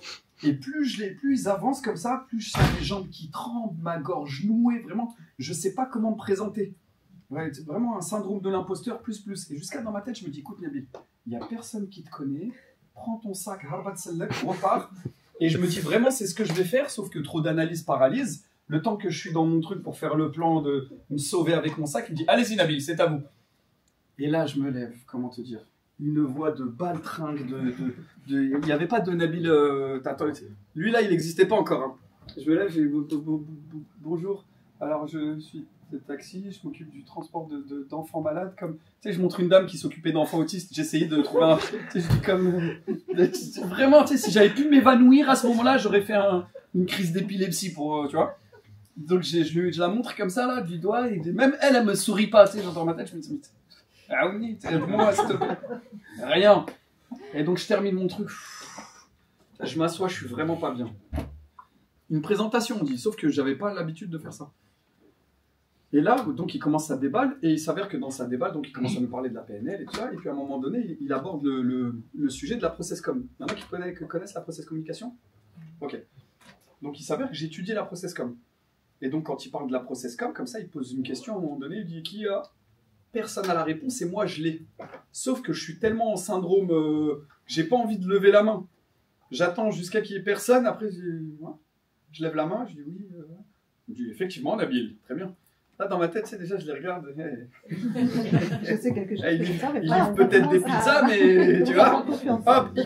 Et plus ils avancent comme ça, plus je sens les jambes qui tremblent, ma gorge nouée, vraiment, je ne sais pas comment me présenter. Ouais, vraiment un syndrome de l'imposteur, plus. Et jusqu'à dans ma tête, je me dis, écoute, Nabil, il n'y a personne qui te connaît, prends ton sac, harbat sellek, repars. Et je me dis, vraiment, c'est ce que je vais faire, sauf que trop d'analyse paralyse. Le temps que je suis dans mon truc pour faire le plan de me sauver avec mon sac, il me dit, allez-y, Nabil, c'est à vous. Et là, je me lève, comment te dire, une voix de baltringue, il n'y avait pas de Nabil, lui là, il n'existait pas encore. Hein. Je me lève, j'ai bonjour, alors je suis de taxi, je m'occupe du transport d'enfants malades, comme, tu sais, je montre une dame qui s'occupait d'enfants autistes, j'essayais de trouver un, tu sais, je dis comme, vraiment, tu sais, si j'avais pu m'évanouir à ce moment-là, j'aurais fait une crise d'épilepsie pour, tu vois. Donc je la montre comme ça, là, du doigt, et même elle me sourit pas, tu sais, j'entends ma tête, je me dis, ah oui, moi, s'il te plaît. Rien. Et donc, je termine mon truc. Je m'assois, je suis vraiment pas bien. Une présentation, on dit, sauf que j'avais pas l'habitude de faire ça. Et là, donc, il commence sa déballe, et il s'avère que dans sa déballe, donc, il commence à nous parler de la PNL et tout ça, et puis à un moment donné, il aborde le sujet de la process com. Il y en a qui connaissent la process communication? Ok. Donc, il s'avère que j'ai étudié la process com. Et donc, quand il parle de la process com, comme ça, il pose une question à un moment donné, il dit, qui a... Personne n'a la réponse et moi je l'ai. Sauf que je suis tellement en syndrome, j'ai pas envie de lever la main. J'attends jusqu'à qu'il y ait personne. Après, je lève la main, je dis oui. Je dis effectivement, Nabil, très bien. Là, dans ma tête, c'est déjà, je les regarde. Je sais quelque chose. Il livre peut-être des pizzas, mais tu vois. Hop,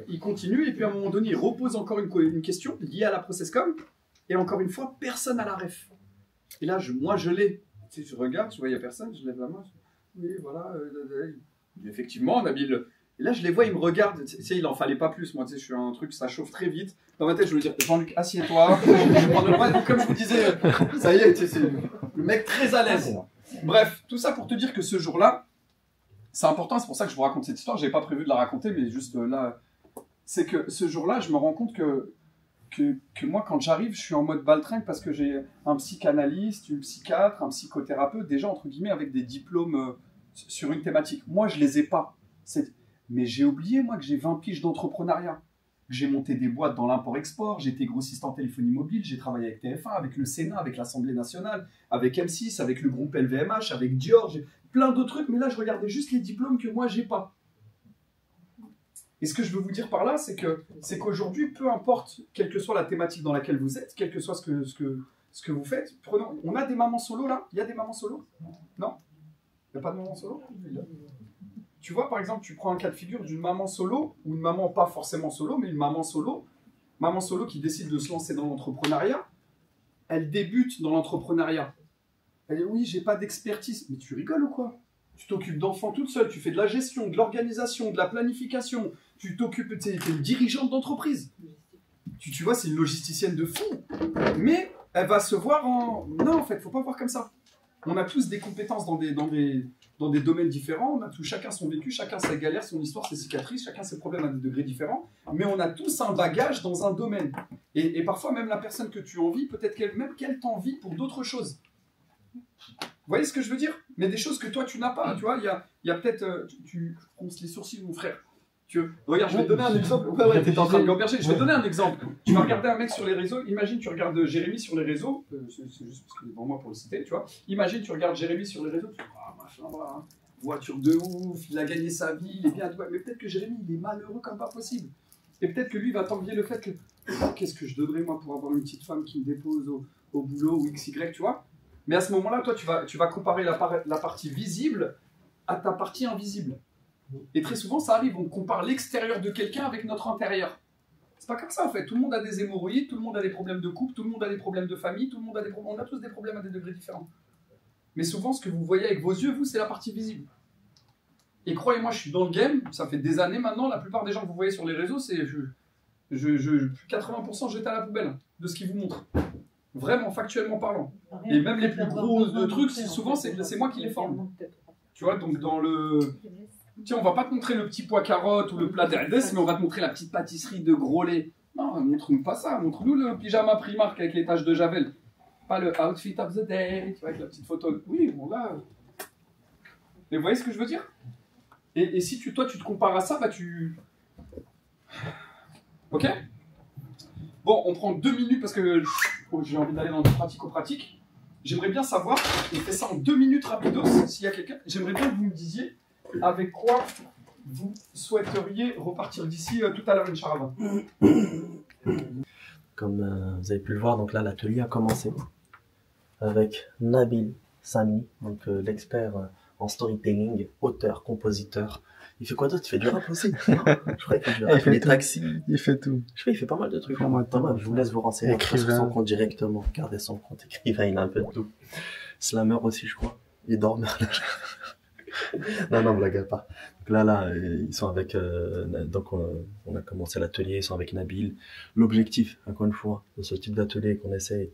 il continue, et puis à un moment donné, il repose encore une question liée à la process com. Et encore une fois, personne n'a la ref. Et là, moi, je l'ai. Tu sais, je regarde, je vois, il n'y a personne, je lève la main. Oui, voilà. Effectivement, Nabil. Et là, je les vois, ils me regardent. Tu sais, il en fallait pas plus. Moi, tu sais, je suis un truc, ça chauffe très vite. Dans ma tête, je veux dire, Jean-Luc, assieds-toi. Je vais prendre le bras. Comme je vous disais, ça y est, c'est le mec très à l'aise. Bref, tout ça pour te dire que ce jour-là, c'est important. C'est pour ça que je vous raconte cette histoire. Je n'avais pas prévu de la raconter, mais juste là, c'est que ce jour-là, je me rends compte que moi, quand j'arrive, je suis en mode baltringue parce que j'ai un psychanalyste, une psychiatre, un psychothérapeute, déjà, entre guillemets, avec des diplômes sur une thématique. Moi, je les ai pas. Mais j'ai oublié, moi, que j'ai 20 piges d'entrepreneuriat. J'ai monté des boîtes dans l'import-export, j'ai été grossiste en téléphonie mobile, j'ai travaillé avec TF1, avec le Sénat, avec l'Assemblée nationale, avec M6, avec le groupe LVMH, avec Dior, j'ai plein d'autres trucs, mais là, je regardais juste les diplômes que moi, j'ai pas. Et ce que je veux vous dire par là, c'est qu'aujourd'hui, peu importe, quelle que soit la thématique dans laquelle vous êtes, quel que soit ce que vous faites, on a des mamans solo là? Il y a des mamans solo? Non? Il n'y a pas de maman solo? Tu vois, par exemple, tu prends un cas de figure d'une maman solo, ou une maman pas forcément solo, mais une maman solo qui décide de se lancer dans l'entrepreneuriat, elle débute dans l'entrepreneuriat. Elle dit, oui, j'ai pas d'expertise. Mais tu rigoles ou quoi? Tu t'occupes d'enfants toute seule, tu fais de la gestion, de l'organisation, de la planification, tu t'occupes, tu es une dirigeante d'entreprise. Tu vois, c'est une logisticienne de fou. Mais elle va se voir en... Non, en fait, faut pas voir comme ça. On a tous des compétences dans des domaines différents, on a chacun son vécu, chacun sa galère, son histoire, ses cicatrices, chacun ses problèmes à des degrés différents, mais on a tous un bagage dans un domaine. Et parfois, même la personne que tu envies, peut-être qu'elle t'envie pour d'autres choses. Vous voyez ce que je veux dire? Mais des choses que toi, tu n'as pas. Tu vois, il y a peut-être... tu fronces les sourcils, mon frère. Regarde, je vais te donner un exemple. Ouais, t'es en train de gamberger. Je vais te donner un exemple. Tu vas regarder un mec sur les réseaux. Imagine, tu regardes Jérémy sur les réseaux. C'est juste parce qu'il est devant moi pour le citer, tu vois. Imagine, tu regardes Jérémy sur les réseaux. Tu dis, ah, machin, voilà. Voiture de ouf, il a gagné sa vie, il est bien. Mais peut-être que Jérémy, il est malheureux comme pas possible. Et peut-être que lui va t'envier le fait que, qu'est-ce que je donnerais, moi, pour avoir une petite femme qui me dépose au boulot ou XY, tu vois. Mais à ce moment-là, toi, tu vas comparer la partie visible à ta partie invisible. Et très souvent, ça arrive, on compare l'extérieur de quelqu'un avec notre intérieur. C'est pas comme ça, en fait. Tout le monde a des hémorroïdes, tout le monde a des problèmes de couple, tout le monde a des problèmes de famille, tout le monde a des problèmes... On a tous des problèmes à des degrés différents. Mais souvent, ce que vous voyez avec vos yeux, vous, c'est la partie visible. Et croyez-moi, je suis dans le game, ça fait des années maintenant, la plupart des gens que vous voyez sur les réseaux, c'est 80% jeté à la poubelle de ce qu'ils vous montrent. Vraiment, factuellement parlant. Et même les plus gros trucs, souvent, c'est moi qui les forme. Tu vois, donc dans le... Tiens, on va pas te montrer le petit pois carotte ou le plat d'Herdes, mais on va te montrer la petite pâtisserie de gros lait. Non, montre-nous pas ça, montre-nous le pyjama Primark avec les taches de Javel. Pas le outfit of the day, tu vois, avec la petite photo. Oui, bon là... Mais vous voyez ce que je veux dire? Et si toi, tu te compares à ça, bah tu... Ok? Bon, on prend 2 minutes parce que j'ai envie d'aller dans le pratico-pratique. J'aimerais bien savoir, on fait ça en 2 minutes rapidos, s'il y a quelqu'un. J'aimerais bien que vous me disiez avec quoi vous souhaiteriez repartir d'ici tout à l'heure, Inch'Allah. Comme vous avez pu le voir, donc là l'atelier a commencé avec Nabil Sami, donc l'expert en storytelling, auteur, compositeur. Il fait quoi d'autre? Il fait du rap aussi. Je crois qu'il fait du rap, il fait des taxis. Il fait tout. Je sais, il fait pas mal de trucs. Je vous laisse vous renseigner sur son compte directement. Gardez son compte écrivain, il a un peu de tout. Slammer aussi, je crois. Il est dormeur là. Non, blague à part. Donc là, ils sont avec... donc on a commencé l'atelier, ils sont avec Nabil. L'objectif, encore une fois, de ce type d'atelier qu'on essaye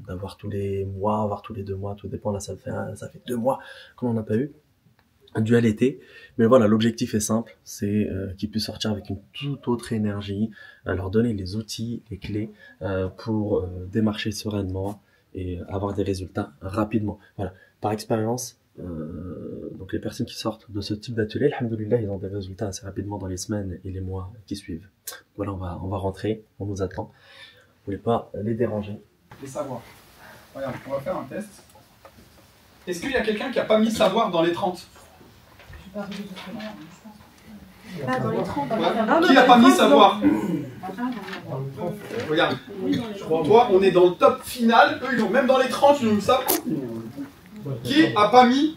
d'avoir tous les mois, voire tous les 2 mois, tout dépend, là ça fait 2 mois qu'on n'en a pas eu, dû à l'été. Mais voilà, l'objectif est simple, c'est qu'ils puissent sortir avec une toute autre énergie, leur donner les outils, les clés pour démarcher sereinement et avoir des résultats rapidement. Voilà, par expérience, donc les personnes qui sortent de ce type d'atelier, alhamdoulilah, ils ont des résultats assez rapidement dans les semaines et les mois qui suivent. Voilà, on va rentrer, on nous attend. Vous voulez pas les déranger. Les savoirs. Regarde, on va faire un test. Est-ce qu'il y a quelqu'un qui n'a pas mis savoir dans les 30? Pas dans les 30. Qui n'a pas mis savoir? Regarde, toi, on est dans le top final. Eux, ils ont même dans les 30, ils ont mis ça. Qui n'a pas mis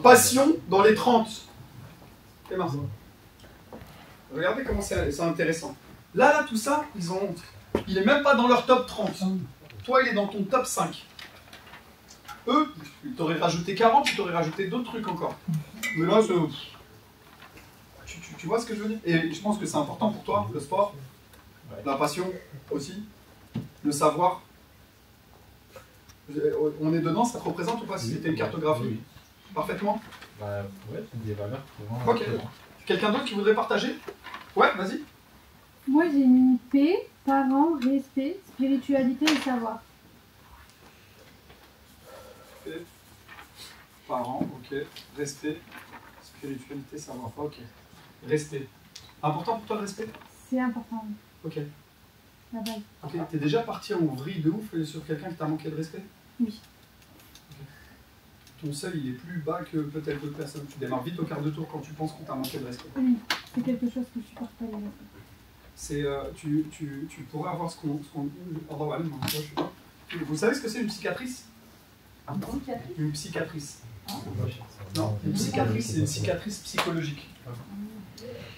passion dans les 30? C'est marrant. Regardez comment c'est intéressant. Là, tout ça, ils ont honte. Il n'est même pas dans leur top 30. Toi, il est dans ton top 5. Eux, ils t'auraient rajouté 40, ils t'auraient rajouté d'autres trucs encore. Mais là, tu vois ce que je veux dire? Et je pense que c'est important pour toi, le sport, la passion aussi, le savoir. On est dedans, ça te représente ou pas si c'était une cartographie? Oui. Parfaitement? Bah ouais, c'est des valeurs pour moi. Ok. Quelqu'un d'autre qui voudrait partager? Ouais, vas-y. Moi j'ai mis paix, parents, respect, spiritualité et savoir. Paix, parents, ok. Respect, spiritualité, savoir. Ok. Respect. Important pour toi le respect? C'est important. Ok. La base. Ok, t'es déjà parti en vrille de ouf sur quelqu'un qui t'a manqué de respect? Oui. Okay. Ton seuil il est plus bas que peut-être d'autres personnes. Tu démarres vite au quart de tour quand tu penses qu'on t'a manqué de respect. Oui, c'est quelque chose que je supporte pas les respects. C'est, tu pourrais avoir ce qu'on... Vous savez ce que c'est une cicatrice? Une cicatrice. Non, une cicatrice, c'est une cicatrice psychologique.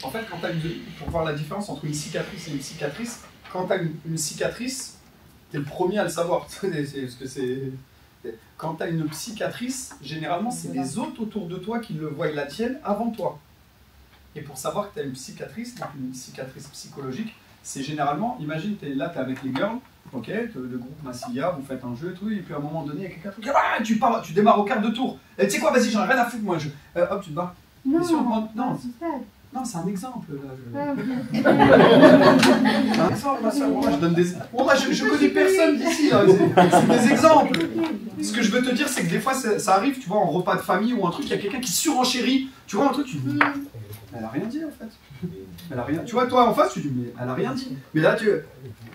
En fait, quand pour voir la différence entre une cicatrice et une cicatrice, quand tu as une cicatrice, tu es le premier à le savoir. Quand tu as une cicatrice, généralement, c'est les autres autour de toi qui le voient la tienne avant toi. Et pour savoir que tu as une cicatrice psychologique, c'est généralement, imagine, tu es avec les girls, ok, le groupe Massilia, vous faites un jeu et tout, et puis à un moment donné, il y a quelqu'un qui dit, tu démarres au quart de tour. Et tu sais quoi, vas-y, j'en ai rien à foutre, moi. Hop, tu te bats. Non, non, c'est un exemple, là. Ah, Moi, je donne des... moi, je connais personne d'ici, là. C'est des exemples. Ce que je veux te dire, c'est que des fois, ça arrive, tu vois, en repas de famille ou un truc, il y a quelqu'un qui surenchérit. Tu vois, un truc, tu dis... Elle a rien dit, en fait. Elle a rien... Tu vois, toi, en face, tu dis, mais elle a rien dit. Mais là,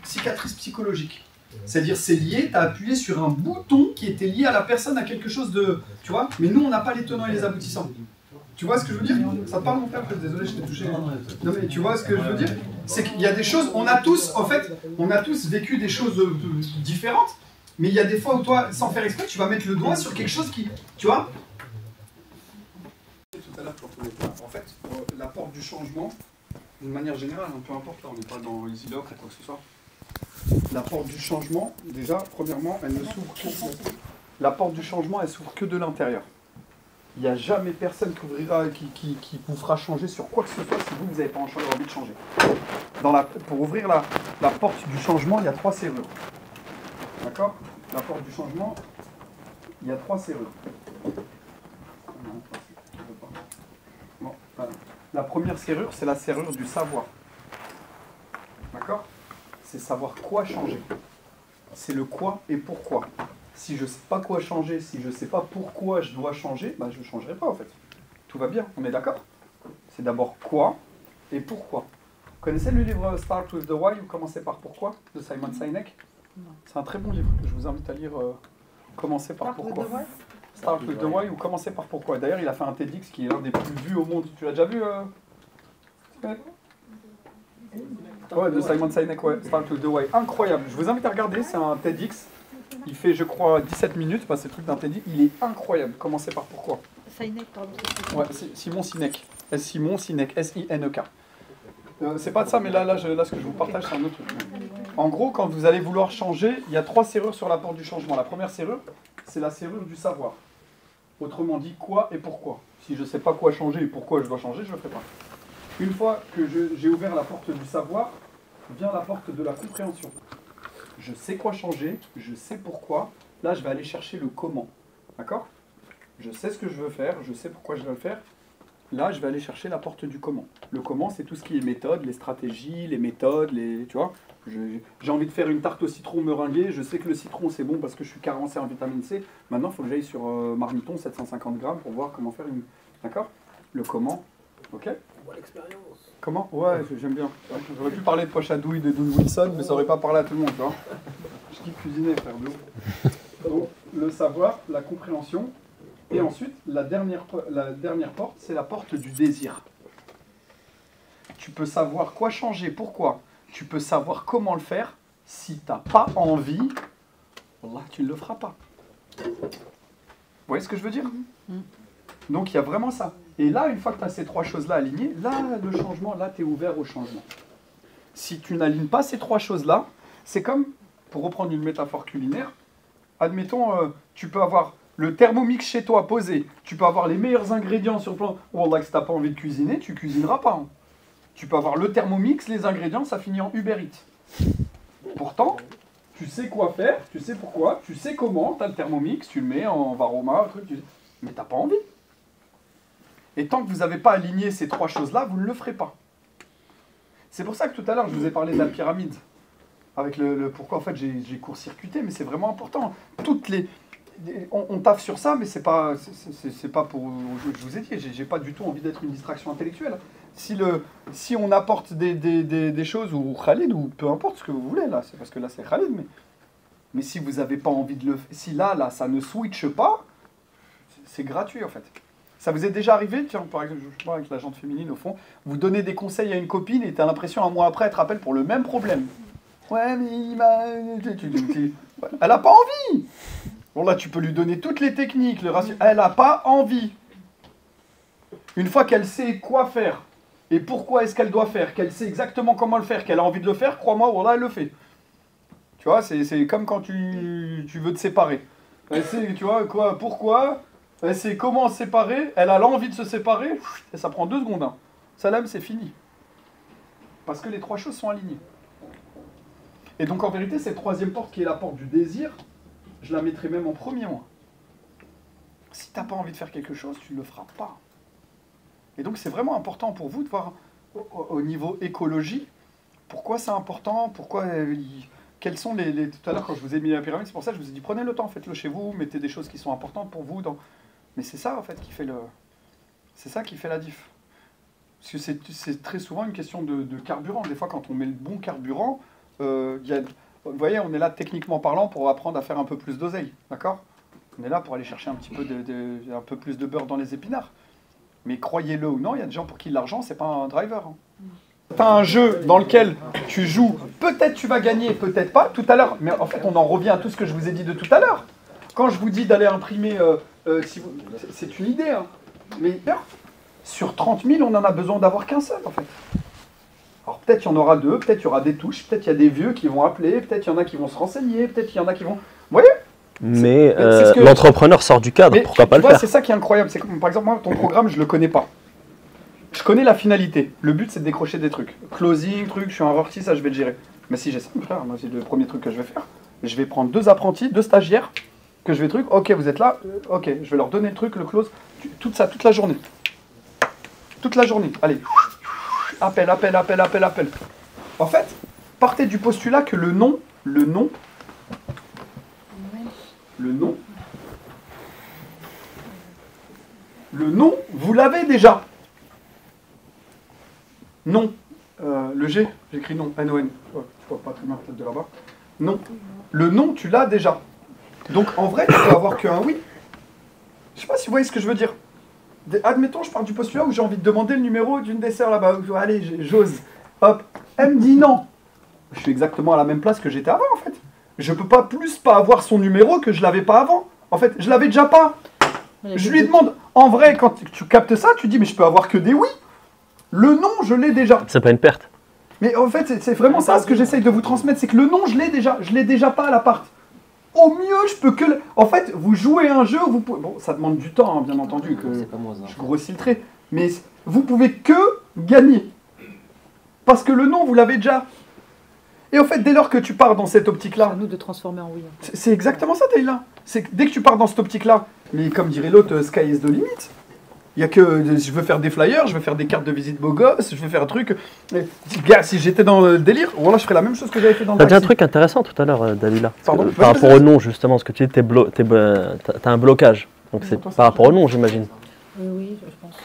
cicatrice psychologique. C'est-à-dire, c'est lié, tu as appuyé sur un bouton qui était lié à la personne, à quelque chose de... Tu vois? Mais nous, on n'a pas les tenants et les aboutissants. Tu vois ce que je veux dire? Ça te parle, mon frère? Désolé, je t'ai touché. Non, mais tu vois ce que je veux dire? C'est qu'il y a des choses, on a tous, en fait, on a tous vécu des choses différentes, mais il y a des fois où toi, sans faire exprès, tu vas mettre le doigt sur quelque chose qui... Tu vois? Tout à l'heure, en fait, la porte du changement, d'une manière générale, peu importe, là, on n'est pas dans EasyLock ou quoi que ce soit. La porte du changement, déjà, premièrement, elle ne s'ouvre que... La porte du changement, elle s'ouvre que de l'intérieur. Il n'y a jamais personne qui vous fera changer sur quoi que ce soit si vous n'avez pas envie de changer. Pour ouvrir la porte du changement, il y a 3 serrures. D'accord? La porte du changement, il y a 3 serrures. Bon, voilà. La première serrure, c'est la serrure du savoir. D'accord? C'est savoir quoi changer. C'est le quoi et pourquoi. Si je ne sais pas quoi changer, si je ne sais pas pourquoi je dois changer, bah, je ne changerai pas en fait. Tout va bien, on est d'accord? C'est d'abord quoi et pourquoi. Vous connaissez le livre Start with the Why ou Commencer par pourquoi de Simon Sinek? C'est un très bon livre que je vous invite à lire. Commencer par pourquoi. Start with the Why ou Commencer par pourquoi. D'ailleurs, il a fait un TEDx qui est l'un des plus vus au monde. Tu l'as déjà vu Ouais, de Simon Sinek, ouais. Start with the Why. Incroyable. Je vous invite à regarder, c'est un TEDx. Il fait, je crois, 17 minutes. Bah, c'est le truc d'un TEDx. Il est incroyable. Commencer par pourquoi. Sinek, pardon. Ouais, Simon Sinek. Simon Sinek. S-I-N-E-K. C'est pas de ça, mais là, ce que je vous partage, c'est un autre truc. En gros, quand vous allez vouloir changer, il y a 3 serrures sur la porte du changement. La première serrure, c'est la serrure du savoir. Autrement dit, quoi et pourquoi. Si je ne sais pas quoi changer et pourquoi je dois changer, je ne le ferai pas. Une fois que j'ai ouvert la porte du savoir, vient la porte de la compréhension. Je sais quoi changer, je sais pourquoi. Là, je vais aller chercher le comment. D'accord? Je sais ce que je veux faire, je sais pourquoi je dois le faire. Là, je vais aller chercher la porte du comment. Le comment, c'est tout ce qui est méthode, les stratégies, les méthodes, tu vois. J'ai envie de faire une tarte au citron meringuée. Je sais que le citron, c'est bon parce que je suis carencé en vitamine C. Maintenant, il faut que j'aille sur Marmiton, 750 grammes, pour voir comment faire une... D'accord? Le comment. Ok? L'expérience. Comment? Ouais, j'aime bien. J'aurais pu parler de poche à douille de Doug Wilson, mais ça n'aurait pas parlé à tout le monde, tu vois. Je dis cuisiner, frère, de ouf. Donc, le savoir, la compréhension. Et ensuite, la dernière porte, c'est la porte du désir. Tu peux savoir quoi changer, pourquoi. Tu peux savoir comment le faire. Si tu n'as pas envie, là, tu ne le feras pas. Vous voyez ce que je veux dire? Donc, il y a vraiment ça. Et là, une fois que tu as ces 3 choses-là alignées, là, le changement, là, tu es ouvert au changement. Si tu n'alignes pas ces 3 choses-là, c'est comme, pour reprendre une métaphore culinaire, admettons, tu peux avoir le Thermomix chez toi posé, tu peux avoir les meilleurs ingrédients sur le plan. Wallah, que si tu n'as pas envie de cuisiner, tu cuisineras pas. Hein. Tu peux avoir le Thermomix, les ingrédients, ça finit en Uber Eats. Pourtant, tu sais quoi faire, tu sais pourquoi, tu sais comment, tu as le Thermomix, tu le mets en Varoma, un truc, mais tu n'as pas envie. Et tant que vous n'avez pas aligné ces 3 choses-là, vous ne le ferez pas. C'est pour ça que tout à l'heure, je vous ai parlé de la pyramide. Avec le pourquoi, en fait, j'ai court-circuité, mais c'est vraiment important. On taffe sur ça, mais c'est pas pour... Je vous ai dit, j'ai pas du tout envie d'être une distraction intellectuelle. Si on apporte des choses, ou Khalid, ou peu importe ce que vous voulez, là, c'est parce que là, c'est Khalid, mais si vous n'avez pas envie de le... Si là, ça ne switche pas, c'est gratuit, en fait. Ça vous est déjà arrivé, tiens, par exemple, je vois avec la jante féminine au fond, vous donnez des conseils à une copine et tu as l'impression un mois après, elle te rappelle pour le même problème. Ouais, mais il m'a... Elle n'a pas envie. Bon là, tu peux lui donner toutes les techniques, le ratio. Elle n'a pas envie. Une fois qu'elle sait quoi faire et pourquoi est-ce qu'elle doit faire, qu'elle sait exactement comment le faire, qu'elle a envie de le faire, crois-moi, voilà, elle le fait. Tu vois, c'est comme quand tu veux te séparer. Elle sait, tu vois, quoi, pourquoi... Elle sait comment se séparer, elle a l'envie de se séparer, et ça prend 2 secondes. Hein. Salam, c'est fini. Parce que les 3 choses sont alignées. Et donc en vérité, cette 3e porte qui est la porte du désir, je la mettrai même en premier, moi. Si tu n'as pas envie de faire quelque chose, tu ne le feras pas. Et donc c'est vraiment important pour vous de voir au niveau écologie, pourquoi c'est important, pourquoi... Quels sont les... Tout à l'heure, quand je vous ai mis la pyramide, c'est pour ça que je vous ai dit, prenez le temps, faites-le chez vous, mettez des choses qui sont importantes pour vous. Mais c'est ça, en fait, qui fait c'est ça qui fait la diff. Parce que c'est très souvent une question de carburant. Des fois, quand on met le bon carburant, vous voyez, on est là, techniquement parlant, pour apprendre à faire un peu plus d'oseille. D'accord? On est là pour aller chercher un petit peu un peu plus de beurre dans les épinards. Mais croyez-le ou non, il y a des gens pour qui l'argent, c'est pas un driver. Hein. Tu as un jeu dans lequel tu joues, peut-être tu vas gagner, peut-être pas, tout à l'heure, mais en fait on en revient à tout ce que je vous ai dit de tout à l'heure. Quand je vous dis d'aller imprimer, c'est une idée, hein. Mais sur 30 000, on en a besoin d'avoir qu'un seul en fait. Alors peut-être il y en aura 2, peut-être il y aura des touches, peut-être il y a des vieux qui vont appeler, peut-être il y en a qui vont se renseigner, peut-être il y en a qui vont... Vous voyez? Mais c'est ce que- l'entrepreneur sort du cadre, Mais pourquoi pas tu le vois, faire? c'est ça qui est incroyable. C'est que, par exemple, moi, ton programme, je le connais pas. Je connais la finalité. Le but, c'est de décrocher des trucs. Closing, truc, je suis un rorti, ça, je vais le gérer. Mais si j'ai ça, frère, moi, c'est le premier truc que je vais faire. Je vais prendre 2 apprentis, 2 stagiaires, que je vais truc. Ok, vous êtes là. Ok, je vais leur donner le truc, le close. Tout ça, toute la journée. Toute la journée. Allez. Appel, appel, appel, appel, appel. En fait, partez du postulat que le nom, vous l'avez déjà. Non. Le G, j'écris non, N-O-N. Oh, je vois pas très bien peut-être de là-bas. Non. Le nom, tu l'as déjà. Donc en vrai, tu peux avoir qu'un oui. Je sais pas si vous voyez ce que je veux dire. Admettons, je pars du postulat où j'ai envie de demander le numéro d'une des sœurs là-bas. Allez, j'ose. Hop. Elle me dit non. Je suis exactement à la même place que j'étais avant en fait. Je peux pas plus pas avoir son numéro que je l'avais pas avant. En fait, je l'avais déjà pas. Je lui demande, en vrai, quand tu captes ça, tu dis, mais je peux avoir que des oui. Le nom, je l'ai déjà. C'est pas une perte. Mais en fait, c'est vraiment ça ce que j'essaye de vous transmettre, c'est que le nom, je l'ai déjà. Je l'ai déjà pas à l'appart. Au mieux, je peux que... En fait, vous jouez un jeu, vous pouvez... Bon, ça demande du temps, hein, bien entendu, que je grossis le trait. Mais vous pouvez que gagner. Parce que le nom, vous l'avez déjà. Et en fait, dès lors que tu pars dans cette optique-là... C'est à nous de transformer en oui. C'est exactement ça, Taïla. C'est que dès que tu pars dans cette optique-là, mais comme dirait l'autre, sky is the limit. Il y a que... Je veux faire des flyers, je veux faire des cartes de visite beau gosse, je veux faire un truc... Gars, si j'étais dans le délire, voilà, je ferais la même chose que j'avais fait dans le T'as dit un taxi. truc intéressant tout à l'heure, Dalila. Pardon, Par rapport au nom, justement, ce que tu dis, t'as un blocage. Donc c'est par rapport au nom, j'imagine. Oui, je pense.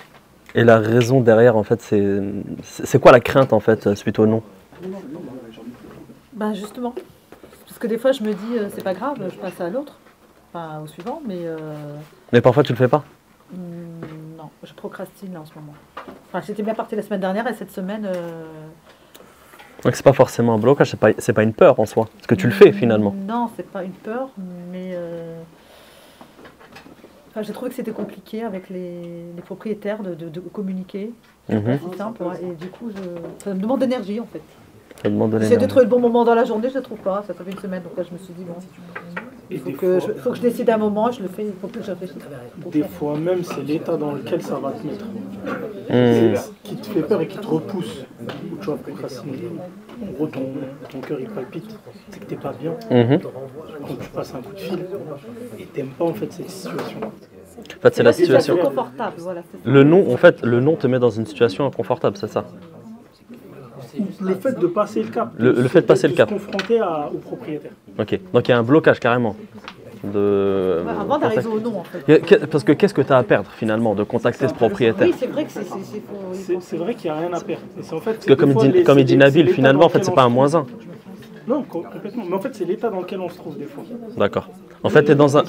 Et la raison derrière, en fait, c'est quoi la crainte, en fait, suite au nom? Ben justement, parce que des fois je me dis c'est pas grave, je passe à l'autre, enfin au suivant, mais... Mais parfois tu le fais pas? Non, je procrastine là, en ce moment. Enfin, j'étais bien partie la semaine dernière et cette semaine... Donc c'est pas forcément un blocage, c'est pas une peur en soi, parce que tu le fais finalement. Non, c'est pas une peur, mais... Enfin, j'ai trouvé que c'était compliqué avec les propriétaires de communiquer. C'est pas si simple, ouais, et du coup, ça me demande d'énergie en fait. Ça demande de J'essaie l'énergie. de trouver le bon moment dans la journée, je ne le trouve pas. Ça fait une semaine, donc là je me suis dit, bon, il faut que je décide un moment, je le fais, il faut que je réfléchisse. Des fois même, c'est l'état dans lequel ça va te mettre. Mmh. Ce qui te fait peur et qui te repousse. Ou tu vas procrastiner. En gros, ton cœur il palpite, c'est que t'es pas bien. Donc tu passes un coup de fil et t'aimes pas en fait cette situation. En fait, c'est la situation. Confortable, voilà, c'est ça. Le nom, en fait, le nom te met dans une situation inconfortable, c'est ça? Le fait de passer le cap. Le fait de passer le cap. Se confronter au propriétaire. Ok, donc il y a un blocage carrément. Avant d'arriver au nom en fait. Parce que qu'est-ce que tu as à perdre finalement de contacter ce propriétaire? Oui, c'est vrai que c'est vrai qu'il n'y a rien à perdre. En fait, parce que comme il dit Nabil, finalement, en fait, c'est pas un moins un. Non, complètement. Mais en fait, c'est l'état dans lequel on se trouve des fois. D'accord. En fait, tu es dans un...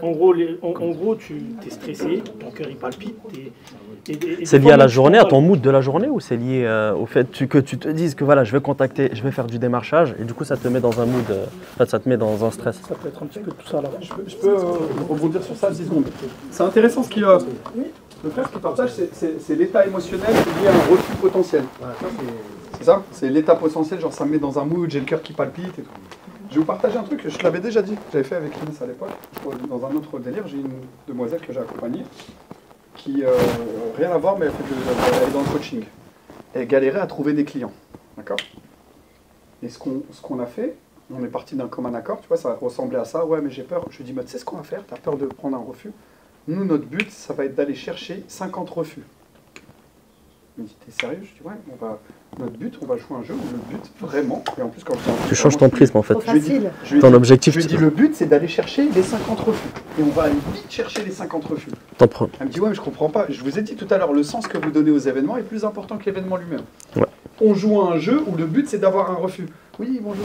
En gros, tu es stressé, ton cœur il palpite. C'est lié à la journée, à ton mood de la journée, ou c'est lié au fait que tu te dises que voilà, je vais contacter, je vais faire du démarchage, et du coup ça te met dans un mood, ça te met dans un stress. Ça peut être un petit peu tout ça là. Je peux rebondir sur ça 10 secondes. C'est intéressant ce qu'il le frère qui partage, c'est l'état émotionnel lié à un refus potentiel. C'est ça? C'est l'état potentiel, genre ça me met dans un mood, j'ai le cœur qui palpite et tout. Je vais vous partager un truc, je te l'avais déjà dit, j'avais fait avec Inès à l'époque, dans un autre délire. J'ai une demoiselle que j'ai accompagnée qui, rien à voir, mais elle est dans le coaching. Elle galérait à trouver des clients, d'accord? Et ce qu'on a fait, on est parti d'un commun accord, tu vois, ça ressemblait à ça. Ouais, mais j'ai peur. Je lui dis, mais tu sais ce qu'on va faire? Tu as peur de prendre un refus? Nous, notre but, ça va être d'aller chercher 50 refus. Il me dit, t'es sérieux? Je dis, ouais, notre but, on va jouer un jeu où le but, vraiment, et en plus quand tu changes ton prisme en fait. Ton objectif. Je lui dis, le but, c'est d'aller chercher les 50 refus. Et on va aller vite chercher les 50 refus. Elle me dit, ouais, mais je comprends pas. Je vous ai dit tout à l'heure, le sens que vous donnez aux événements est plus important que l'événement lui-même. Ouais. On joue à un jeu où le but, c'est d'avoir un refus. Oui, bonjour,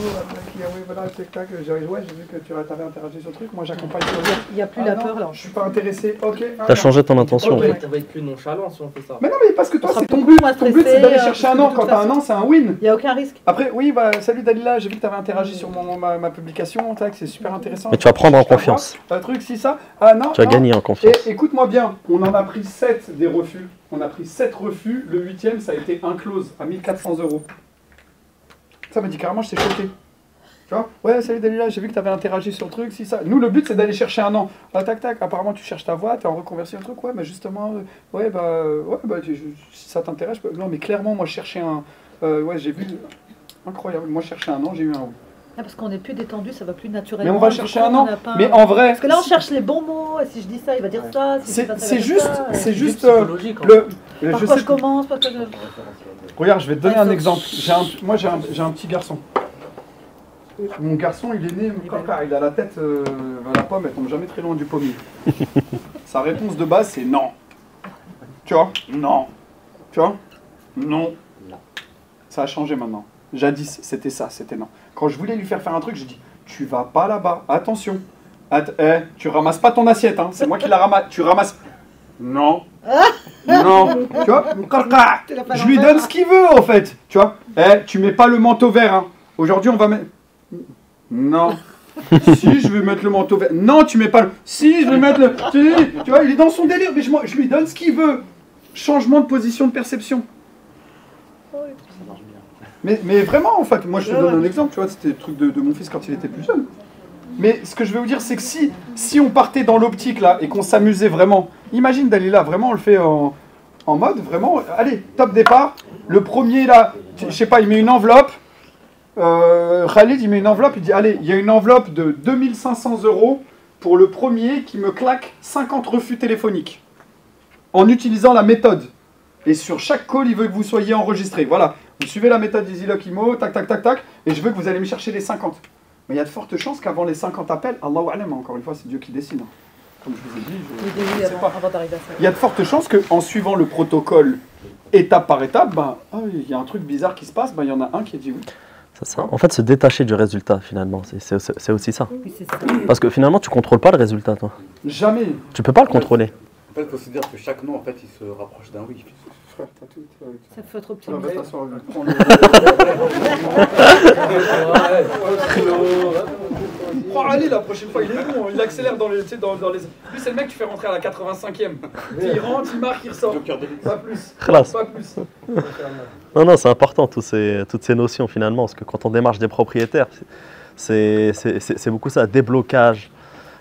oui, voilà, tac, ouais, j'ai vu que tu avais interagi sur le truc, moi j'accompagne sur le jeu. Il n'y a plus la peur là. Je suis pas intéressé, ok. T'as changé ton intention. Okay. Ça va être plus nonchalant si on fait ça. Mais non, mais parce que toi, c'est ton but. Ton but, c'est d'aller chercher un an. Quand t'as un an, c'est un win. Il n'y a aucun risque. Après, oui, bah, salut Dalila, j'ai vu que tu avais interagi sur ma publication, c'est super intéressant. Mais tu vas prendre en confiance. Un truc, si ça. Ah non. Tu vas gagner en confiance. Et écoute-moi bien, on en a pris 7 des refus. On a pris 7 refus. Le 8e, ça a été un close à 1400 €. Ça m'a dit carrément, je t'ai choqué. Tu vois? Ouais, salut Dalila, j'ai vu que tu avais interagi sur le truc, si ça. Nous, le but, c'est d'aller chercher un nom. Ah, tac, tac, apparemment, tu cherches ta voix, tu es en reconversion, un truc. Ouais, mais justement, si ça t'intéresse, non, mais clairement, moi, je cherchais un. Ouais, j'ai vu. Incroyable. Moi, je cherchais un nom, j'ai eu un oui. Ah, parce qu'on est plus détendu, ça va plus naturellement. Mais on va chercher un nom. Mais en vrai. Parce que là, on cherche les bons mots. Et si je dis ça, il va dire ça. Si c'est juste. C'est juste. Par quoi je commence, par quoi je... Regarde, je vais te donner un exemple. Moi, j'ai un petit garçon. Mon garçon, il est né, il a la tête, la pomme, elle tombe jamais très loin du pommier. Sa réponse de base, c'est non. Tu vois? Non. Tu vois? Non. Ça a changé maintenant. Jadis, c'était ça, c'était non. Quand je voulais lui faire un truc, j'ai dit, tu vas pas là-bas, attention. Tu ramasses pas ton assiette, hein. C'est moi qui la ramasse. Tu ramasses. Non. Non. Tu vois? Je lui donne ce qu'il veut, en fait. Tu vois? Tu mets pas le manteau vert, hein. Aujourd'hui, on va mettre... Non. Si, je vais mettre le manteau vert. Non, tu mets pas le... Si, je vais mettre le... Tu vois, il est dans son délire, mais je lui donne ce qu'il veut. Changement de position de perception. Mais vraiment, en fait, moi je te donne un exemple, tu vois, c'était le truc de mon fils quand il était plus jeune. Mais ce que je veux vous dire, c'est que si on partait dans l'optique là et qu'on s'amusait vraiment, imagine Dalila, vraiment on le fait en mode, vraiment, allez, top départ, le premier là, je sais pas, il met une enveloppe, Khalid il met une enveloppe, il dit, allez, il y a une enveloppe de 2500 € pour le premier qui me claque 50 refus téléphoniques, en utilisant la méthode. Et sur chaque call, il veut que vous soyez enregistré, voilà. Vous suivez la méthode d'EasyLock IMO, tac, tac, tac, tac, et je veux que vous allez me chercher les 50. Mais il y a de fortes chances qu'avant les 50 appels, Allahu Alam, encore une fois, c'est Dieu qui décide. Comme je vous ai dit, je ne sais pas. Il y a de fortes chances qu'en suivant le protocole étape par étape, il y a un truc bizarre qui se passe, il y en a un qui a dit oui. C'est ça. En fait, se détacher du résultat, finalement, c'est aussi ça. Oui, c'est ça. Parce que finalement, tu contrôles pas le résultat, toi. Jamais. Tu peux pas le contrôler. En fait, considère que chaque nom, en fait, il se rapproche d'un oui. Ça fait trop optimiser. Prends Ali la prochaine fois, il est bon, il accélère dans les... Lui, c'est le mec que tu fais rentrer à la 85e. Il rentre, il marque, il ressort. Pas plus. Pas plus. Non, c'est important, toutes ces notions, finalement, parce que quand on démarche des propriétaires, c'est beaucoup ça, déblocage.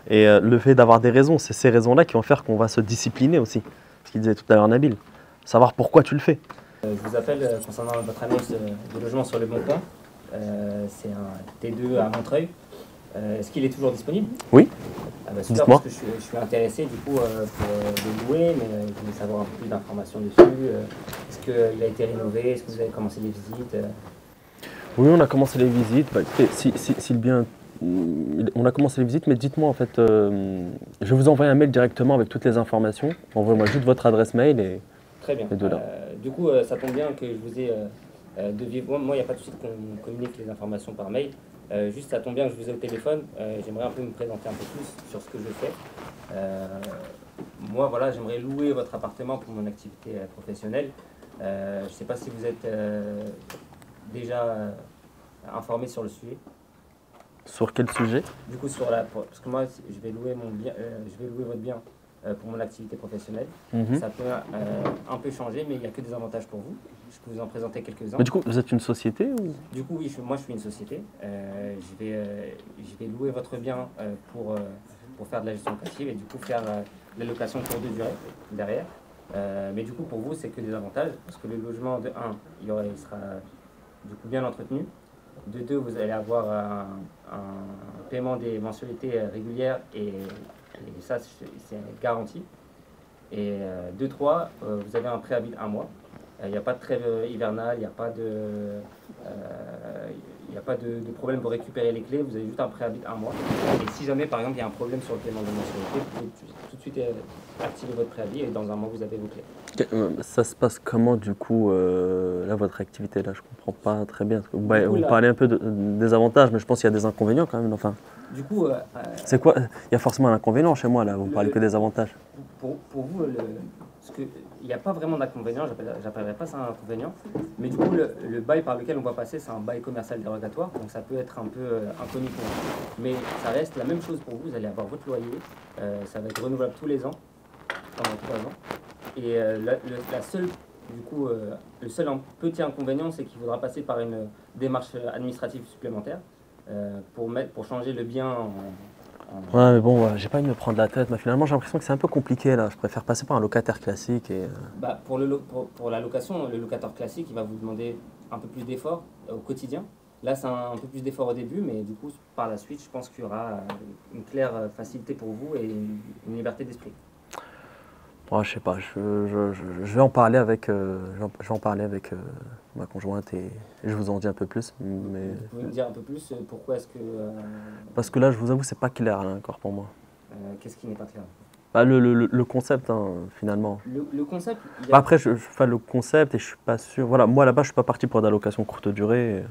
Et le fait d'avoir des raisons, c'est ces raisons-là qui vont faire qu'on va se discipliner aussi. Ce qu'il disait tout à l'heure Nabil. Savoir pourquoi tu le fais. Je vous appelle concernant votre annonce de logement sur le Bon Coin. C'est un T2 à Montreuil. Est-ce qu'il est toujours disponible? Oui. Super, parce que je suis intéressé du coup pour le louer, mais je voulais savoir un peu plus d'informations dessus. Est-ce qu'il a été rénové? Est-ce que vous avez commencé les visites? Oui, on a commencé les visites. Écoutez, si le bien... On a commencé les visites, mais dites-moi en fait, je vais vous envoyer un mail directement avec toutes les informations. Envoyez-moi juste votre adresse mail et... Très bien. Du coup, ça tombe bien que je vous ai de vive voix. Moi, il n'y a pas de souci qu'on communique les informations par mail. Juste, ça tombe bien que je vous ai au téléphone. J'aimerais un peu me présenter un peu plus sur ce que je fais. Moi, voilà, j'aimerais louer votre appartement pour mon activité professionnelle. Je ne sais pas si vous êtes déjà informé sur le sujet. Sur quel sujet? Du coup, parce que moi, je vais louer mon bien, je vais louer votre bien pour mon activité professionnelle. Ça peut un peu changer, mais il n'y a que des avantages pour vous. Je peux vous en présenter quelques-uns. Mais du coup, vous êtes une société ou... Du coup, oui, moi je suis une société. Je vais louer votre bien pour faire de la gestion locative et du coup faire la location courte durée derrière. Mais du coup, pour vous, c'est que des avantages, parce que le logement, de 1, il sera du coup bien entretenu. De 2, vous allez avoir un paiement des mensualités régulières et ça, c'est garanti. Et de 3, vous avez un préavis de 1 mois. Il n'y a pas de trêve hivernale, il n'y a pas de problème pour récupérer les clés, vous avez juste un préavis de 1 mois. Et si jamais, par exemple, il y a un problème sur le paiement des mensualités, vous pouvez tout de suite activer votre préavis et dans 1 mois, vous avez vos clés. Ça se passe comment, du coup, là, votre activité, là, je comprends pas très bien. Vous parlez un peu des avantages, mais je pense qu'il y a des inconvénients quand même, enfin. Du coup... c'est quoi? Il y a forcément un inconvénient chez moi, là, vous ne parlez que des avantages. Pour vous, il n'y a pas vraiment d'inconvénient, j'appellerais pas ça un inconvénient, mais du coup le bail par lequel on va passer, c'est un bail commercial dérogatoire, donc ça peut être un peu inconnu pour vous. Mais ça reste la même chose pour vous, vous allez avoir votre loyer, ça va être renouvelable tous les ans, pendant 3 ans. Et le seul petit inconvénient, c'est qu'il faudra passer par une démarche administrative supplémentaire. pour changer le bien Ouais, mais bon, j'ai pas envie de me prendre la tête. Mais finalement, j'ai l'impression que c'est un peu compliqué là. Je préfère passer par un locataire classique. Et, Bah, pour la location, le locataire classique, il va vous demander un peu plus d'efforts au quotidien. Là, c'est un peu plus d'efforts au début, mais du coup, par la suite, je pense qu'il y aura une claire facilité pour vous et une liberté d'esprit. Ouais, je sais pas, je vais en parler avec, ma conjointe et je vous en dis un peu plus. Mais... Vous pouvez me dire un peu plus pourquoi est-ce que... Parce que là, je vous avoue, c'est pas clair là, encore pour moi. Qu'est-ce qui n'est pas clair? Bah, le concept, hein, finalement. Le concept Bah, après, je fais le concept et je suis pas sûr. Voilà, moi là-bas, je suis pas parti pour de la location courte durée.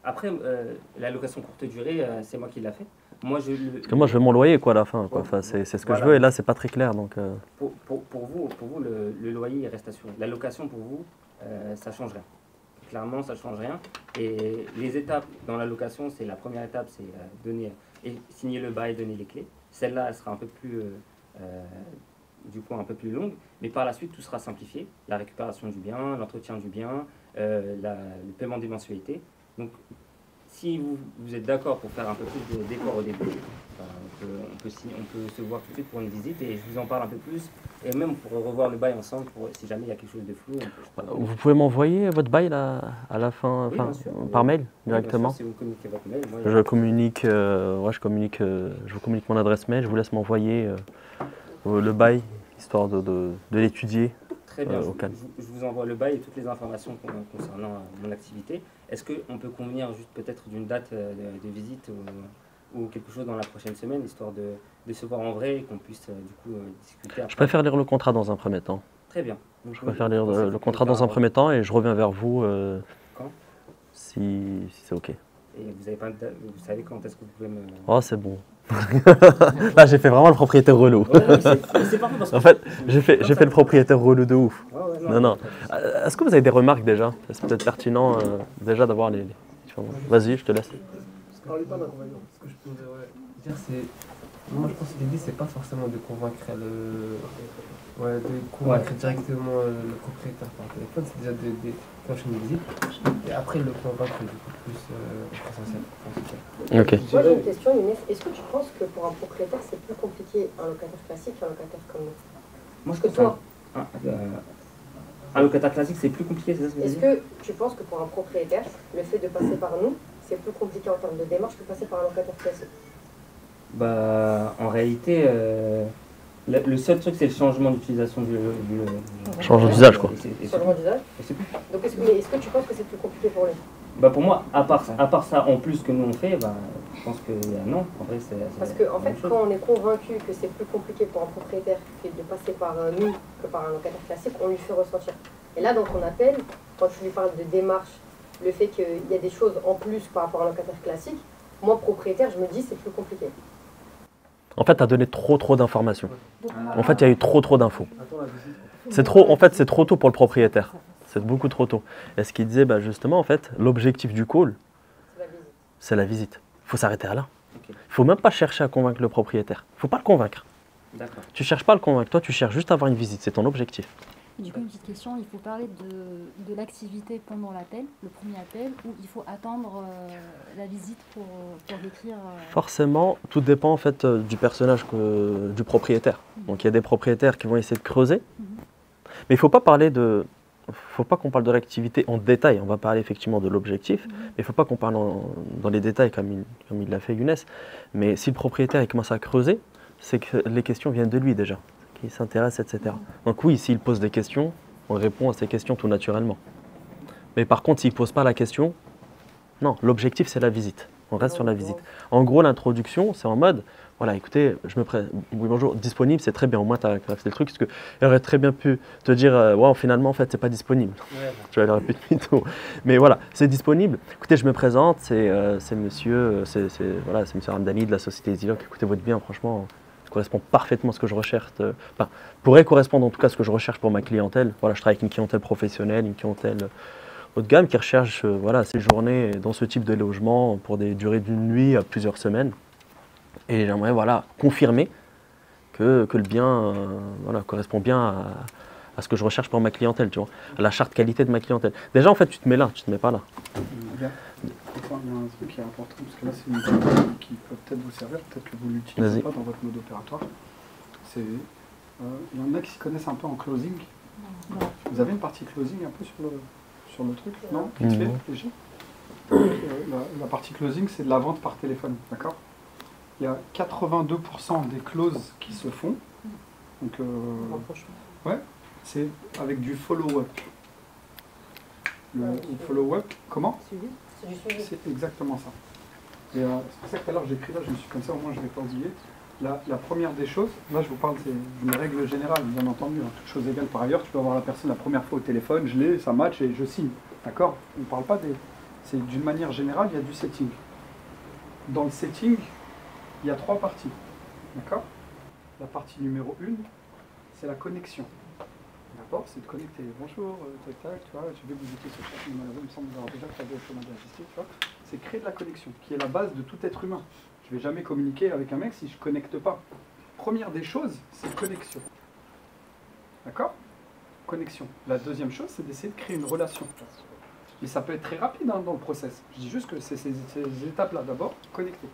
Après, la location courte durée, c'est moi qui l'a fait. Moi, Parce que moi, je veux mon loyer quoi, à la fin. Quoi. Enfin, c'est ce que je veux et là, c'est pas très clair. Donc, pour vous le loyer il reste assuré. La location, pour vous, ça change rien. Clairement, ça change rien. Et les étapes dans la location, c'est la première étape, c'est signer le bail, donner les clés. Celle-là, elle sera un peu plus, du coup, un peu plus longue. Mais par la suite, tout sera simplifié. La récupération du bien, l'entretien du bien, le paiement des mensualités. Donc, si vous êtes d'accord pour faire un peu plus d'efforts au début, on peut se voir tout de suite pour une visite et je vous en parle un peu plus. Et même pour revoir le bail ensemble, si jamais il y a quelque chose de flou. Vous pouvez m'envoyer votre bail là, à la fin, oui, par mail directement. Bien sûr, si vous communiquez votre mail, moi, je vous communique mon adresse mail, je vous laisse m'envoyer le bail, histoire de l'étudier. Très bien, je vous envoie le bail et toutes les informations concernant mon activité. Est-ce qu'on peut convenir juste peut-être d'une date de visite ou quelque chose dans la prochaine semaine, histoire de se voir en vrai et qu'on puisse du coup discuter après. Je préfère lire le contrat dans un premier temps. Très bien. Donc, je préfère lire le contrat dans un premier temps et je reviens vers vous quand si c'est OK. Et vous savez quand est-ce que vous pouvez me... Oh, c'est bon. Là, j'ai fait vraiment le propriétaire relou. Ouais, c'est parfait parce que... En fait, j'ai fait le propriétaire relou de ouf. Ouais, non. Est-ce que vous avez des remarques déjà? C'est peut-être pertinent déjà d'avoir les... Vas-y, je te laisse. Je parlais pas d'inconvénients. Ce que je pourrais dire, c'est... Moi, je pense que l'idée, c'est pas forcément de convaincre directement le propriétaire par téléphone. C'est déjà de faire une visite. Et après, le convaincre du coup plus présentiel. Ok. Moi, j'ai une question, Younes. Est-ce que tu penses que pour un propriétaire, c'est plus compliqué un locataire classique qu'un locataire comme nous? Moi, je pense un locataire classique, c'est plus compliqué, c'est ça ce que vous dites? Est-ce que tu penses que pour un propriétaire, le fait de passer par nous, c'est plus compliqué en termes de démarche que passer par un locataire classique? Bah, en réalité, le seul truc, c'est le changement d'utilisation du changement d'usage, quoi. Changement d'usage. Donc, est-ce que tu penses que c'est plus compliqué pour lui? Bah, pour moi, à part ça, en plus que nous on fait, bah, je pense que non. En vrai, parce que en fait, quand on est convaincu que c'est plus compliqué pour un propriétaire de passer par nous que par un locataire classique, on lui fait ressentir. Et là, dans ton appel, quand tu lui parles de démarche, le fait qu'il y a des choses en plus par rapport à un locataire classique, moi, propriétaire, je me dis c'est plus compliqué. En fait, tu as donné trop d'informations. En fait, il y a eu trop d'infos. C'est trop tôt pour le propriétaire. C'est beaucoup trop tôt. Et ce qu'il disait, bah, justement, en fait, l'objectif du call, c'est la visite. Il faut s'arrêter à là. Il ne faut même pas chercher à convaincre le propriétaire. Il ne faut pas le convaincre. Tu ne cherches pas à le convaincre. Toi, tu cherches juste à avoir une visite. C'est ton objectif. Du coup, une petite question, il faut parler de l'activité pendant l'appel, le premier appel, ou il faut attendre la visite pour décrire... Forcément, tout dépend en fait du personnage du propriétaire. Donc il y a des propriétaires qui vont essayer de creuser, mais il ne faut pas parler de... faut pas qu'on parle de l'activité en détail, on va parler effectivement de l'objectif, mais il ne faut pas qu'on parle dans les détails comme il l'a fait Younes. Mais si le propriétaire il commence à creuser, c'est que les questions viennent de lui déjà. Qui s'intéresse, etc. Donc oui, s'il pose des questions, on répond à ces questions tout naturellement. Mais par contre, s'il ne pose pas la question, non, l'objectif c'est la visite. On reste sur la visite. En gros, l'introduction, c'est en mode, voilà, écoutez, oui, bonjour, disponible, c'est très bien, au moins tu as fait le truc, parce qu'il aurait très bien pu te dire, wow, finalement, en fait, c'est pas disponible. Ouais. Tu vas le répéter plutôt. Mais voilà, c'est disponible. Écoutez, je me présente, c'est monsieur Ramdani de la société Easylock. Écoutez votre bien, franchement, ça correspond parfaitement à ce que je recherche, pourrait correspondre en tout cas à ce que je recherche pour ma clientèle. Voilà, je travaille avec une clientèle professionnelle, une clientèle haut de gamme qui recherche séjourner dans ce type de logement pour des durées d'une nuit à plusieurs semaines. Et j'aimerais confirmer que le bien correspond bien à ce que je recherche pour ma clientèle, tu vois, à la charte qualité de ma clientèle. Déjà, en fait, tu te mets là, tu te mets pas là. Regarde, il y a un truc qui est important, parce que là, c'est une technique qui peut peut-être vous servir, peut-être que vous ne l'utilisez pas dans votre mode opératoire. Il y en a qui s'y connaissent un peu en closing. Vous avez une partie closing un peu sur le truc, non? Vite fait, léger. La partie closing, c'est de la vente par téléphone, d'accord? Il y a 82% des clauses qui se font. Donc, ouais, c'est avec du follow-up. Le follow-up, comment? C'est du suivi. C'est exactement ça. Et c'est pour ça que tout à l'heure j'ai écrit là, je me suis comme ça, au moins je ne vais pas oublier. La première des choses, là je vous parle d'une règle générale, bien entendu, hein, toutes choses égales par ailleurs, tu peux avoir la personne la première fois au téléphone, je l'ai, ça match et je signe. D'accord? On ne parle pas des... C'est d'une manière générale, il y a du setting. Dans le setting, il y a 3 parties. D'accord? La partie numéro 1, c'est la connexion. D'accord? C'est de connecter. Bonjour, tac tac, tu vois, je vais vous écouter sur chaque numéro, il me semble avoir déjà fait des chemins d'insister, tu vois. C'est créer de la connexion, qui est la base de tout être humain. Je ne vais jamais communiquer avec un mec si je ne connecte pas. Première des choses, c'est connexion. D'accord? Connexion. La deuxième chose, c'est d'essayer de créer une relation. Et ça peut être très rapide hein, dans le process. Je dis juste que c'est ces étapes-là. D'abord, connecter.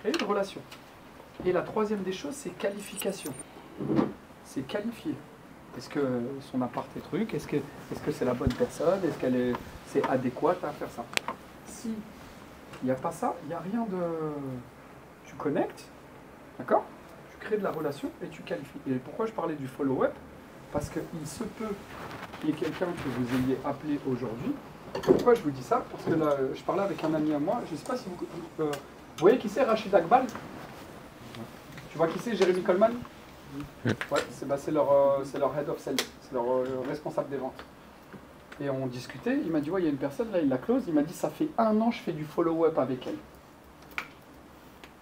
Créer une relation. Et la troisième des choses, c'est qualification. C'est qualifier. Est-ce que son appart est truc? Est-ce que c'est la bonne personne? Est-ce qu'elle c'est adéquat à faire ça? Si il n'y a pas ça, il n'y a rien de... Tu connectes, d'accord? Tu crées de la relation et tu qualifies. Et pourquoi je parlais du follow-up? Parce qu'il se peut qu'il y ait quelqu'un que vous ayez appelé aujourd'hui. Pourquoi je vous dis ça? Parce que là, je parlais avec un ami à moi, je ne sais pas si vous voyez qui c'est, Rachid Akbal? Tu vois qui c'est, Jérémy Coleman? Ouais, c'est leur head of sales, c'est leur responsable des ventes. Et on discutait, il m'a dit, ouais, il y a une personne, là, il la close, il m'a dit, ça fait 1 an, je fais du follow-up avec elle.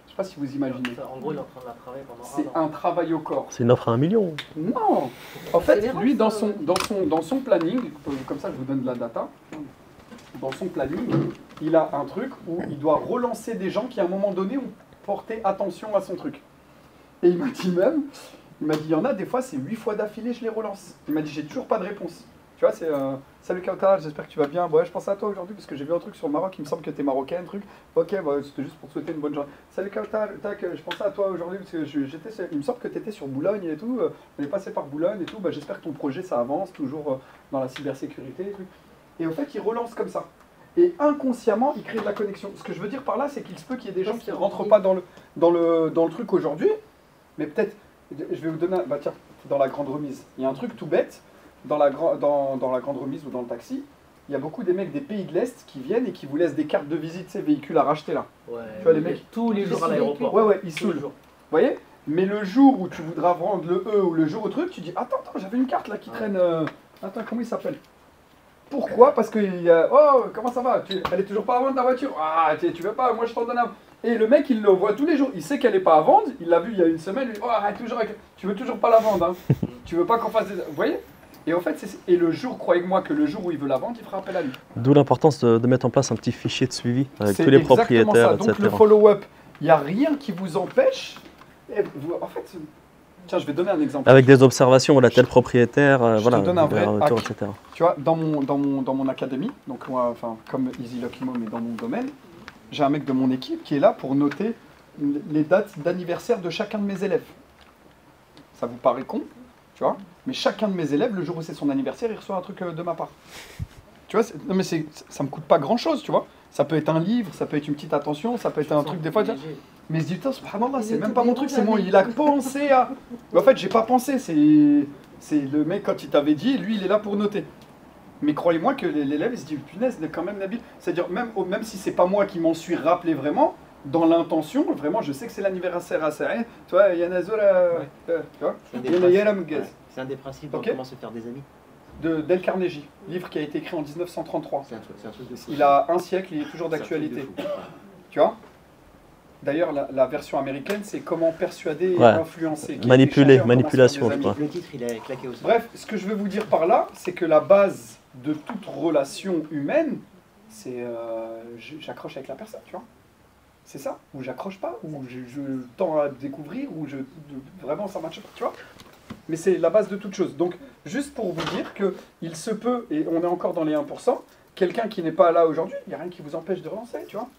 Je sais pas si vous imaginez. En gros, il est en train de la travailler pendant 1 an. C'est un travail au corps. C'est une offre à 1 million. Non. En fait, lui, dans son planning, comme ça je vous donne de la data, dans son planning, il a un truc où il doit relancer des gens qui à un moment donné ont porté attention à son truc. Et il m'a dit même, il y en a des fois, c'est 8 fois d'affilée, je les relance. Il m'a dit, j'ai toujours pas de réponse. Tu vois, c'est salut Kautar, j'espère que tu vas bien. Ouais, je pensais à toi aujourd'hui parce que j'ai vu un truc sur le Maroc, il me semble que tu es marocain, un truc. Ok, bah, c'était juste pour te souhaiter une bonne journée. Salut Kautar, tac, je pensais à toi aujourd'hui parce que il me semble que tu étais sur Boulogne et tout. On est passé par Boulogne et tout. Bah, j'espère que ton projet ça avance, toujours dans la cybersécurité et tout. Et au fait, il relance comme ça. Et inconsciemment, il crée de la connexion. Ce que je veux dire par là, c'est qu'il se peut qu'il y ait des gens qui ne rentrent pas dans le truc aujourd'hui, mais peut-être, je vais vous donner, bah tiens, dans la grande remise, il y a un truc tout bête. Dans la grande remise ou dans le taxi, il y a beaucoup des mecs des pays de l'Est qui viennent et qui vous laissent des cartes de visite, ces véhicules à racheter là. Ouais, tu vois les mecs tous les jours à l'aéroport. Ouais, ils saoulent. Vous voyez? Mais le jour où tu voudras vendre le E ou le jour au truc, tu dis attends, j'avais une carte là qui traîne. Attends, comment il s'appelle? Pourquoi? Parce qu'il y a. Oh, comment ça va? Elle est toujours pas à vendre ta voiture? Ah, tu veux pas? Moi je t'en donne un. Et le mec, il le voit tous les jours. Il sait qu'elle n'est pas à vendre. Il l'a vu il y a une semaine. Il dit, oh, arrête toujours avec... Tu veux toujours pas la vendre. Hein. Tu veux pas qu'on fasse des... Vous voyez? Et en fait, et le jour, croyez-moi que le jour où il veut la vendre, il fera appel à lui. D'où l'importance de mettre en place un petit fichier de suivi avec tous les propriétaires, etc. Donc le follow-up, il n'y a rien qui vous empêche. En fait, tiens, je vais donner un exemple. Avec des observations, voilà, tel propriétaire, je voilà, te donne un vrai retour, hack. etc. Tu vois, dans mon académie, donc moi, enfin, comme Easy Lucky Mom, mais dans mon domaine, j'ai un mec de mon équipe qui est là pour noter les dates d'anniversaire de chacun de mes élèves. Ça vous paraît con, tu vois, mais chacun de mes élèves, le jour où c'est son anniversaire, il reçoit un truc de ma part. Tu vois, non mais ça me coûte pas grand chose, tu vois. Ça peut être un livre, ça peut être une petite attention, ça peut être un truc des fois. Mais je dis, subhanallah, c'est même pas mon truc, c'est moi. Il a pensé à. Mais en fait, j'ai pas pensé. C'est le mec, quand il t'avait dit, lui, il est là pour noter. Mais croyez-moi que l'élève, il se dit, punaise, quand même, Nabil. C'est-à-dire, même si c'est pas moi qui m'en suis rappelé vraiment, dans l'intention, vraiment, je sais que c'est l'anniversaire à Saïd. Tu vois, il y en a c'est un des principes de comment se faire des amis. Dale Carnegie, livre qui a été écrit en 1933. C'est un truc de fou. Il a un siècle, il est toujours d'actualité. Tu vois? D'ailleurs, la version américaine, c'est comment persuader et influencer. Manipulation, je crois. Le titre, il est claqué aussi. Bref, ce que je veux vous dire par là, c'est que la base de toute relation humaine, c'est j'accroche avec la personne, tu vois. C'est ça, ou j'accroche pas, ou je tends à découvrir, ou vraiment ça marche pas, tu vois. mais c'est la base de toute chose. Donc, juste pour vous dire qu'il se peut, et on est encore dans les 1%, quelqu'un qui n'est pas là aujourd'hui, il n'y a rien qui vous empêche de relancer, tu vois.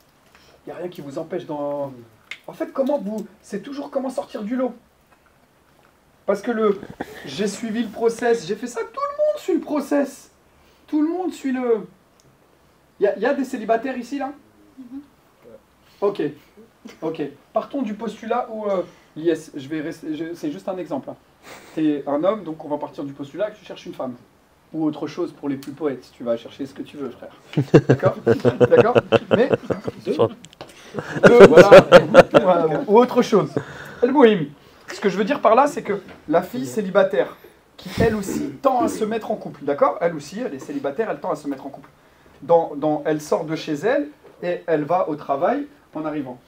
Il n'y a rien qui vous empêche dans... En fait, c'est toujours comment sortir du lot. Parce que j'ai suivi le process, j'ai fait ça, tout le monde suit le process. Tout le monde suit le... Il y a des célibataires ici, là? Ok. Partons du postulat où... yes, c'est juste un exemple. Hein. Tu es un homme, donc on va partir du postulat que tu cherches une femme. Ou autre chose pour les plus poètes. Tu vas chercher ce que tu veux, frère. D'accord? D'accord? Mais... voilà. Ou autre chose. Ce que je veux dire par là, c'est que la fille célibataire, qui elle aussi tend à se mettre en couple, d'accord? Elle aussi, elle est célibataire, elle tend à se mettre en couple. Elle sort de chez elle et elle va au travail en arrivant.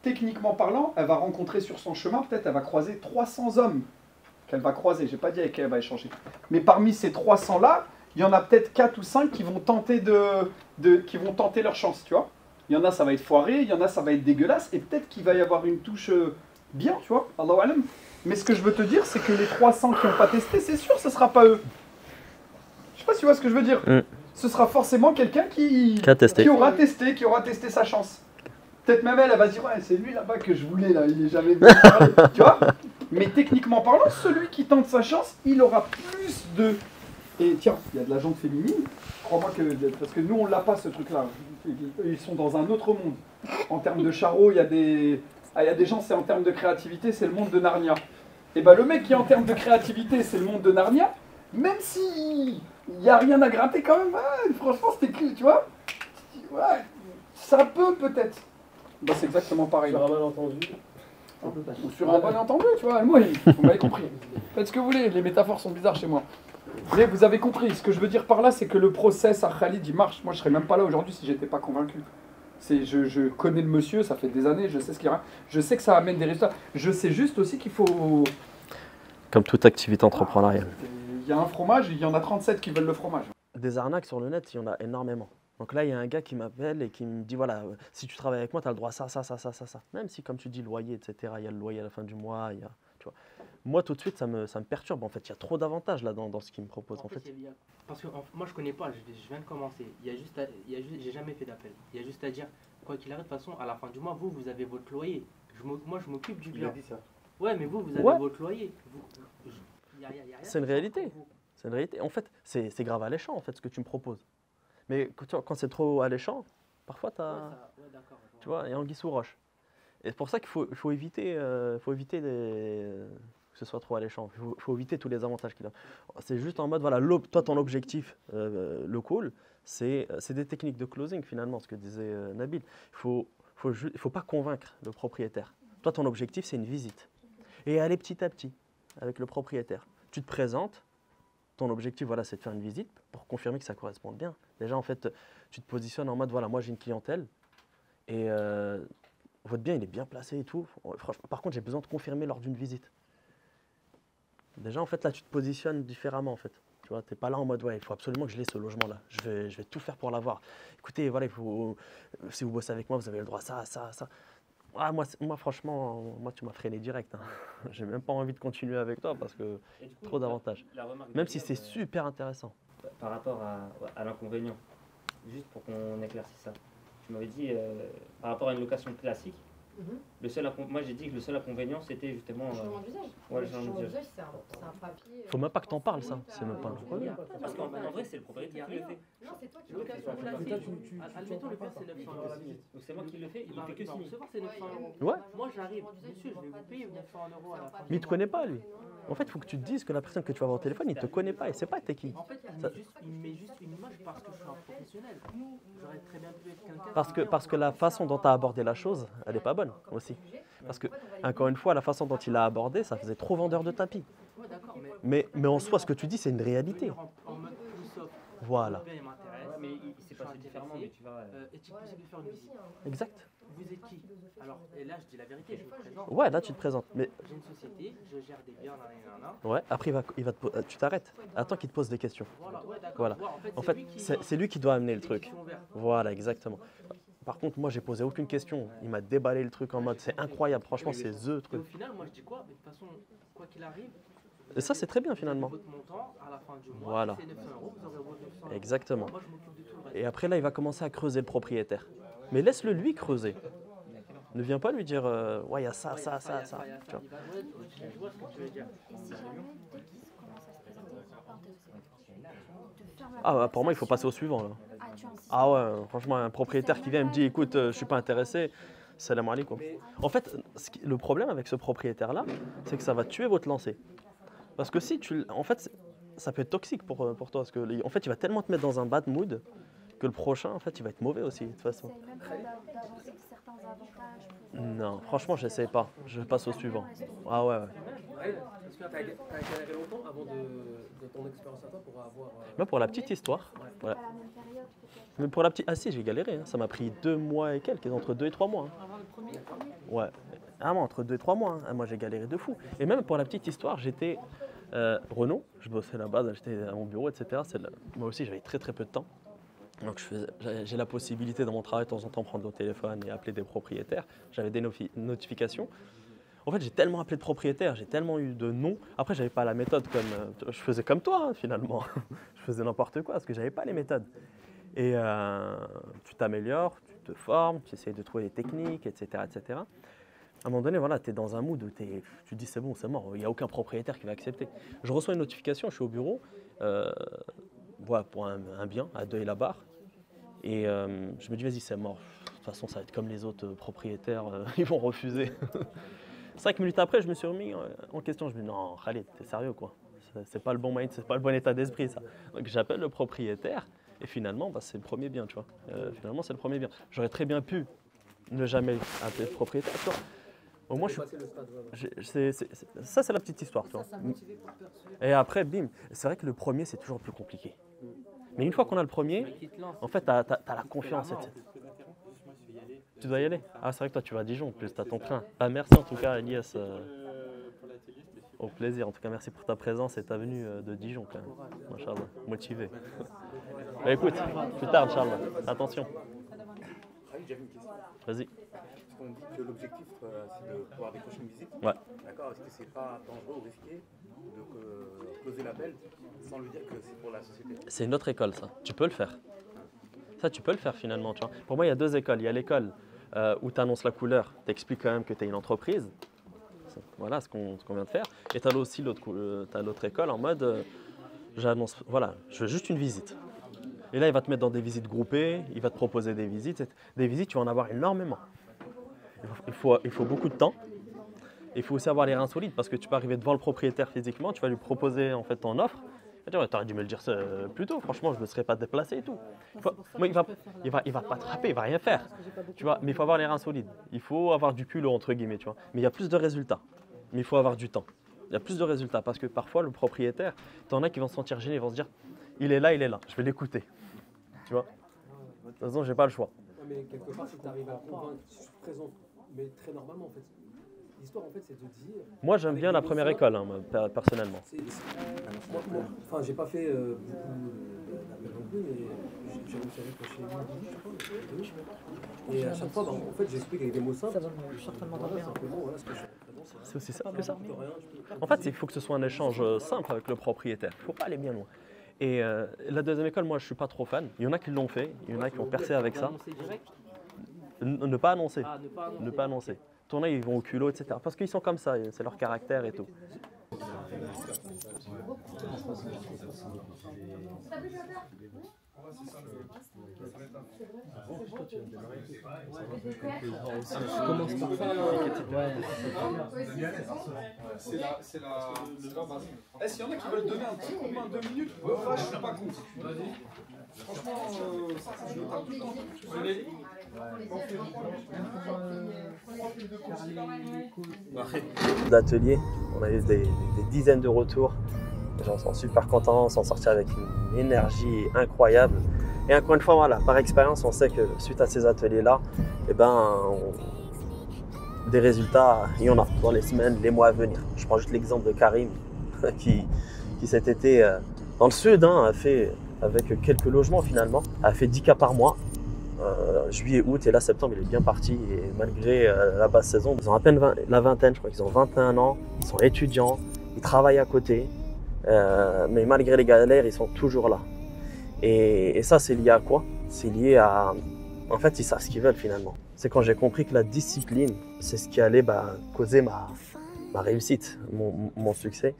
Techniquement parlant, elle va rencontrer sur son chemin, peut-être elle va croiser 300 hommes qu'elle va croiser. J'ai pas dit avec qui elle va échanger. Mais parmi ces 300-là, il y en a peut-être 4 ou 5 qui vont tenter qui vont tenter leur chance, tu vois. Il y en a, ça va être foiré, il y en a, ça va être dégueulasse, et peut-être qu'il va y avoir une touche bien, tu vois, Allahu alam. Mais ce que je veux te dire, c'est que les 300 qui n'ont pas testé, c'est sûr, ce ne sera pas eux. Je sais pas si tu vois ce que je veux dire. Ce sera forcément quelqu'un qui aura testé sa chance. Peut-être même elle va se dire, ouais, c'est lui là-bas que je voulais, là, il est jamais venu parler, tu vois. Mais techniquement parlant, celui qui tente sa chance, il aura plus de... Et tiens, il y a de la jante féminine, crois-moi que... Parce que nous, on l'a pas, ce truc-là. Ils sont dans un autre monde. En termes de charreau, il y a des gens, c'est en termes de créativité, c'est le monde de Narnia. Et ben le mec qui est en termes de créativité, c'est le monde de Narnia, même si il n'y a rien à gratter quand même, franchement, c'était cool, tu vois. Ouais, ça peut peut-être. Bah, c'est exactement pareil. Sur un malentendu. Ou sur un malentendu, tu vois. Moi, vous m'avez compris. Faites ce que vous voulez, les métaphores sont bizarres chez moi. Mais vous avez compris, ce que je veux dire par là, c'est que le process à Khalid, il marche. Moi, je serais même pas là aujourd'hui si j'étais pas convaincu. Je connais le monsieur, ça fait des années, je sais ce qu'il y a. Je sais que ça amène des résultats. Je sais juste aussi qu'il faut... Comme toute activité entrepreneuriale. Il y a un fromage, il y en a 37 qui veulent le fromage. Des arnaques sur le net, il y en a énormément. Donc là, il y a un gars qui m'appelle et qui me dit, voilà, si tu travailles avec moi, tu as le droit à ça. Même si, comme tu dis, loyer, etc., il y a le loyer à la fin du mois, il y a... Tu vois. Moi, tout de suite, ça me perturbe. En fait, il y a trop d'avantages là dans ce qu'il me propose. En fait. Parce que moi, je connais pas, je viens de commencer. J'ai jamais fait d'appel. Il y a juste à dire, quoi qu'il arrive, de toute façon, à la fin du mois, vous avez votre loyer. Moi, je m'occupe du bien. Il a dit ça. Ouais, mais vous avez votre loyer. C'est une réalité. C'est une réalité. En fait, c'est grave alléchant, en fait, ce que tu me proposes. Mais quand c'est trop alléchant, parfois, tu vois, il y a anguille sous roche. Et c'est pour ça qu'il faut éviter, que ce soit trop alléchant. Il faut éviter tous les avantages qu'il a. C'est juste en mode, voilà, toi, ton objectif, le call, c'est des techniques de closing, finalement, ce que disait Nabil. Il faut pas convaincre le propriétaire. Toi, ton objectif, c'est une visite. Et aller petit à petit avec le propriétaire. Tu te présentes. Ton objectif, voilà, c'est de faire une visite pour confirmer que ça correspond bien. Déjà, en fait, tu te positionnes en mode, voilà, moi, j'ai une clientèle et votre bien, il est bien placé et tout. Franchement, par contre, j'ai besoin de confirmer lors d'une visite. Déjà, en fait, là, tu te positionnes différemment, en fait. Tu vois, t'es pas là en mode, ouais, il faut absolument que je l'ai, ce logement-là. Je vais tout faire pour l'avoir. Écoutez, voilà, si vous bossez avec moi, vous avez le droit à ça. Ah, moi, franchement, tu m'as freiné direct. Hein. J'ai même pas envie de continuer avec toi parce que trop d'avantages. Même si c'est super intéressant. Par rapport à l'inconvénient, juste pour qu'on éclaircisse ça. Tu m'avais dit, par rapport à une location classique, moi j'ai dit que le seul inconvénient c'était justement... Le changement d'usage. Ouais, le changement d'usage, c'est un papier... Faut même pas que t'en parles, ça. C'est même pas un problème. Parce qu'en vrai, c'est le propriétaire qui le fait. Non, c'est toi qui le fais. Admettons, le père, c'est 900 €. Donc c'est moi qui le fais, il fait que signer. C'est 900 €. Ouais. Moi j'arrive, monsieur, je vais vous payer 900 € à la fin. Mais il te connaît pas, lui. En fait, il faut que tu te dises que la personne que tu vas avoir au téléphone, il te connaît pas et c'est pas t'es qui. En fait, il met juste une image parce que je suis un professionnel. J'aurais très bien pu être quelqu'un... Parce que la façon dont tu as abordé la chose, elle est pas bonne aussi. Parce que, encore une fois, la façon dont il a abordé, ça faisait trop vendeur de tapis. Mais en soi, ce que tu dis, c'est une réalité. Voilà. Mais il s'est passé différemment, mais tu vas... Est-il possible de faire une visite? Exact. Vous êtes qui? Alors, et là, je dis la vérité, je me présente. Ouais, là, tu te présentes. Mais... J'ai une société, je gère des biens, Ouais, après, tu t'arrêtes. Attends qu'il te pose des questions. Voilà. En fait, c'est lui qui doit amener le truc. Voilà, exactement. Par contre, moi, j'ai posé aucune question. Il m'a déballé le truc en mode, c'est incroyable. Franchement, c'est THE truc. Et au final, moi, je dis quoi? De toute façon, quoi qu'il arrive, Et ça, c'est très bien finalement. Votre montant, à la fin du mois, Voilà. c'est 900 €, vous aurez vos 900 €. Exactement. Moi, je m'occupe de tout le reste. Et après là, il va commencer à creuser le propriétaire. Mais laisse-le lui creuser. Ne viens pas lui dire ouais, il y a ça, ça, ça, ça. Tu vois. Je vois ce que tu veux dire. Et si jamais, dès qu'il commence à se présenter sur la porte, te ferme la Ah, porte, pour moi, il faut passer au suivant là. Ah, tu insistes. Ah ouais, franchement, un propriétaire qui vient et me dit écoute, je suis pas intéressé, salam alaikum. En fait, le problème avec ce propriétaire-là, c'est que ça va tuer votre lancée. Parce que si tu. En fait, ça peut être toxique pour toi. Parce que, en fait, il va tellement te mettre dans un bad mood que le prochain, en fait, il va être mauvais aussi, de toute façon. Essaye même pas d'avancer certains avantages. Non, franchement, j'essaie pas. Je passe au suivant. Ah ouais, ouais. Parce que t'as galéré longtemps avant de ton expérience à toi pour avoir. Moi, pour la petite histoire, ouais. Mais pour la petite. Ah si, j'ai galéré. Hein. Ça m'a pris 2 mois et quelques, entre 2 et 3 mois. Hein. Avant le premier. Ouais. Ah, moi, entre 2 et 3 mois. Hein. Moi, j'ai galéré de fou. Et même pour la petite histoire, j'étais Renault. Je bossais là-bas, j'étais à mon bureau, etc. Moi aussi, j'avais très peu de temps. Donc, j'ai la possibilité dans mon travail de temps en temps prendre le téléphone et appeler des propriétaires. J'avais des notifications. En fait, j'ai tellement appelé de propriétaires, j'ai tellement eu de noms. Après, j'avais pas la méthode comme. Je faisais comme toi, hein, finalement. Je faisais n'importe quoi parce que j'avais pas les méthodes. Et tu t'améliores, tu te formes, tu essayes de trouver des techniques, etc. etc. À un moment donné, voilà, tu es dans un mood où tu te dis c'est bon, c'est mort, il n'y a aucun propriétaire qui va accepter. Je reçois une notification, je suis au bureau, voilà, pour un bien à Deuil-la-Barre. Et je me dis vas-y, c'est mort. De toute façon, ça va être comme les autres propriétaires, ils vont refuser. 5 minutes après, je me suis remis en question. Je me dis non, Khalid, t'es sérieux quoi? C'est pas le bon mind, c'est pas le bon état d'esprit ça. Donc j'appelle le propriétaire et finalement, bah, c'est le premier bien, tu vois. Finalement, c'est le premier bien. J'aurais très bien pu ne jamais appeler le propriétaire, tu vois. Au moins, ça, c'est la petite histoire, tu vois. Et après, bim. C'est vrai que le premier, c'est toujours plus compliqué. Mais une fois qu'on a le premier, en fait, t'as la confiance. Tu dois y aller? Ah, c'est vrai que toi, tu vas à Dijon en plus, t'as ton train. Ah, merci en tout cas, Elias. Au plaisir. En tout cas, merci pour ta présence et ta venue de Dijon quand même. Inch'Allah, motivé. Bah, écoute, plus tard, Inch'Allah. Attention. J'avais une question. Vas-y. Parce qu'on dit que l'objectif, c'est de pouvoir décrocher une visite. Ouais. D'accord. Est-ce que c'est pas dangereux ou risqué de closer l'appel sans lui dire que c'est pour la société? C'est une autre école, ça. Tu peux le faire. Ça, tu peux le faire finalement. Tu vois. Pour moi, il y a 2 écoles. Il y a l'école où tu annonces la couleur, tu expliques quand même que tu es une entreprise. Voilà ce qu'on vient de faire. Et tu as aussi l'autre école en mode j'annonce, voilà, je veux juste une visite. Et là, il va te mettre dans des visites groupées, il va te proposer des visites. Des visites, tu vas en avoir énormément. Il faut beaucoup de temps. Il faut aussi avoir les reins solides parce que tu peux arriver devant le propriétaire physiquement, tu vas lui proposer en fait ton offre. Tu aurais dû me le dire plus tôt, franchement, je ne me serais pas déplacé et tout. Il va pas te frapper, il va rien faire. Tu vois, mais il faut avoir les reins solides. Il faut avoir du culot, entre guillemets, tu vois. Mais il y a plus de résultats. Mais il faut avoir du temps. Il y a plus de résultats parce que parfois, le propriétaire, tu en as qui vont se sentir gênés, ils vont se dire, il est là, je vais l'écouter. Tu vois. De toute façon, j'ai pas le choix. Mais quelque part, si tu arrives à convaincre, je suis présent, mais très normalement en fait. L'histoire en fait, c'est de dire. Moi, j'aime bien la première école, hein, personnellement. Enfin, j'ai pas fait beaucoup non plus, mais j'ai réussi à décrocher une vie, je crois. Et à chaque fois, en fait, j'explique avec des mots simples. Je suis en train de m'endormir. C'est aussi simple que ça. En fait, il faut que ce soit un échange simple avec le propriétaire. Il ne faut pas aller bien loin. Et la deuxième école, moi, je ne suis pas trop fan. Il y en a qui l'ont fait, il y en a qui ont percé avec ça. Ne pas annoncer. Ne pas annoncer. Tourner, ils vont au culot, etc. Parce qu'ils sont comme ça, c'est leur caractère et tout. C'est la base. Est-ce qu'il y en a qui veulent donner un petit coup de main 2 minutes? Moi, je suis pas contre. Franchement, je le tape tout le temps. D'ateliers, on a eu des dizaines de retours. Les gens sont super contents, sont sortis avec une énergie incroyable. Et encore une fois, voilà, par expérience, on sait que suite à ces ateliers-là, des résultats, il y en a dans les semaines, les mois à venir. Je prends juste l'exemple de Karim qui cet été, dans le sud, a fait, avec quelques logements finalement, a fait 10 cas par mois. Juillet, août et là septembre, il est bien parti. Et malgré la basse saison, ils ont à peine la vingtaine, je crois qu'ils ont 21 ans, ils sont étudiants, ils travaillent à côté, mais malgré les galères, ils sont toujours là. Et ça, c'est lié à quoi? C'est lié à... En fait, ils savent ce qu'ils veulent finalement. C'est quand j'ai compris que la discipline, c'est ce qui allait causer ma réussite, mon succès.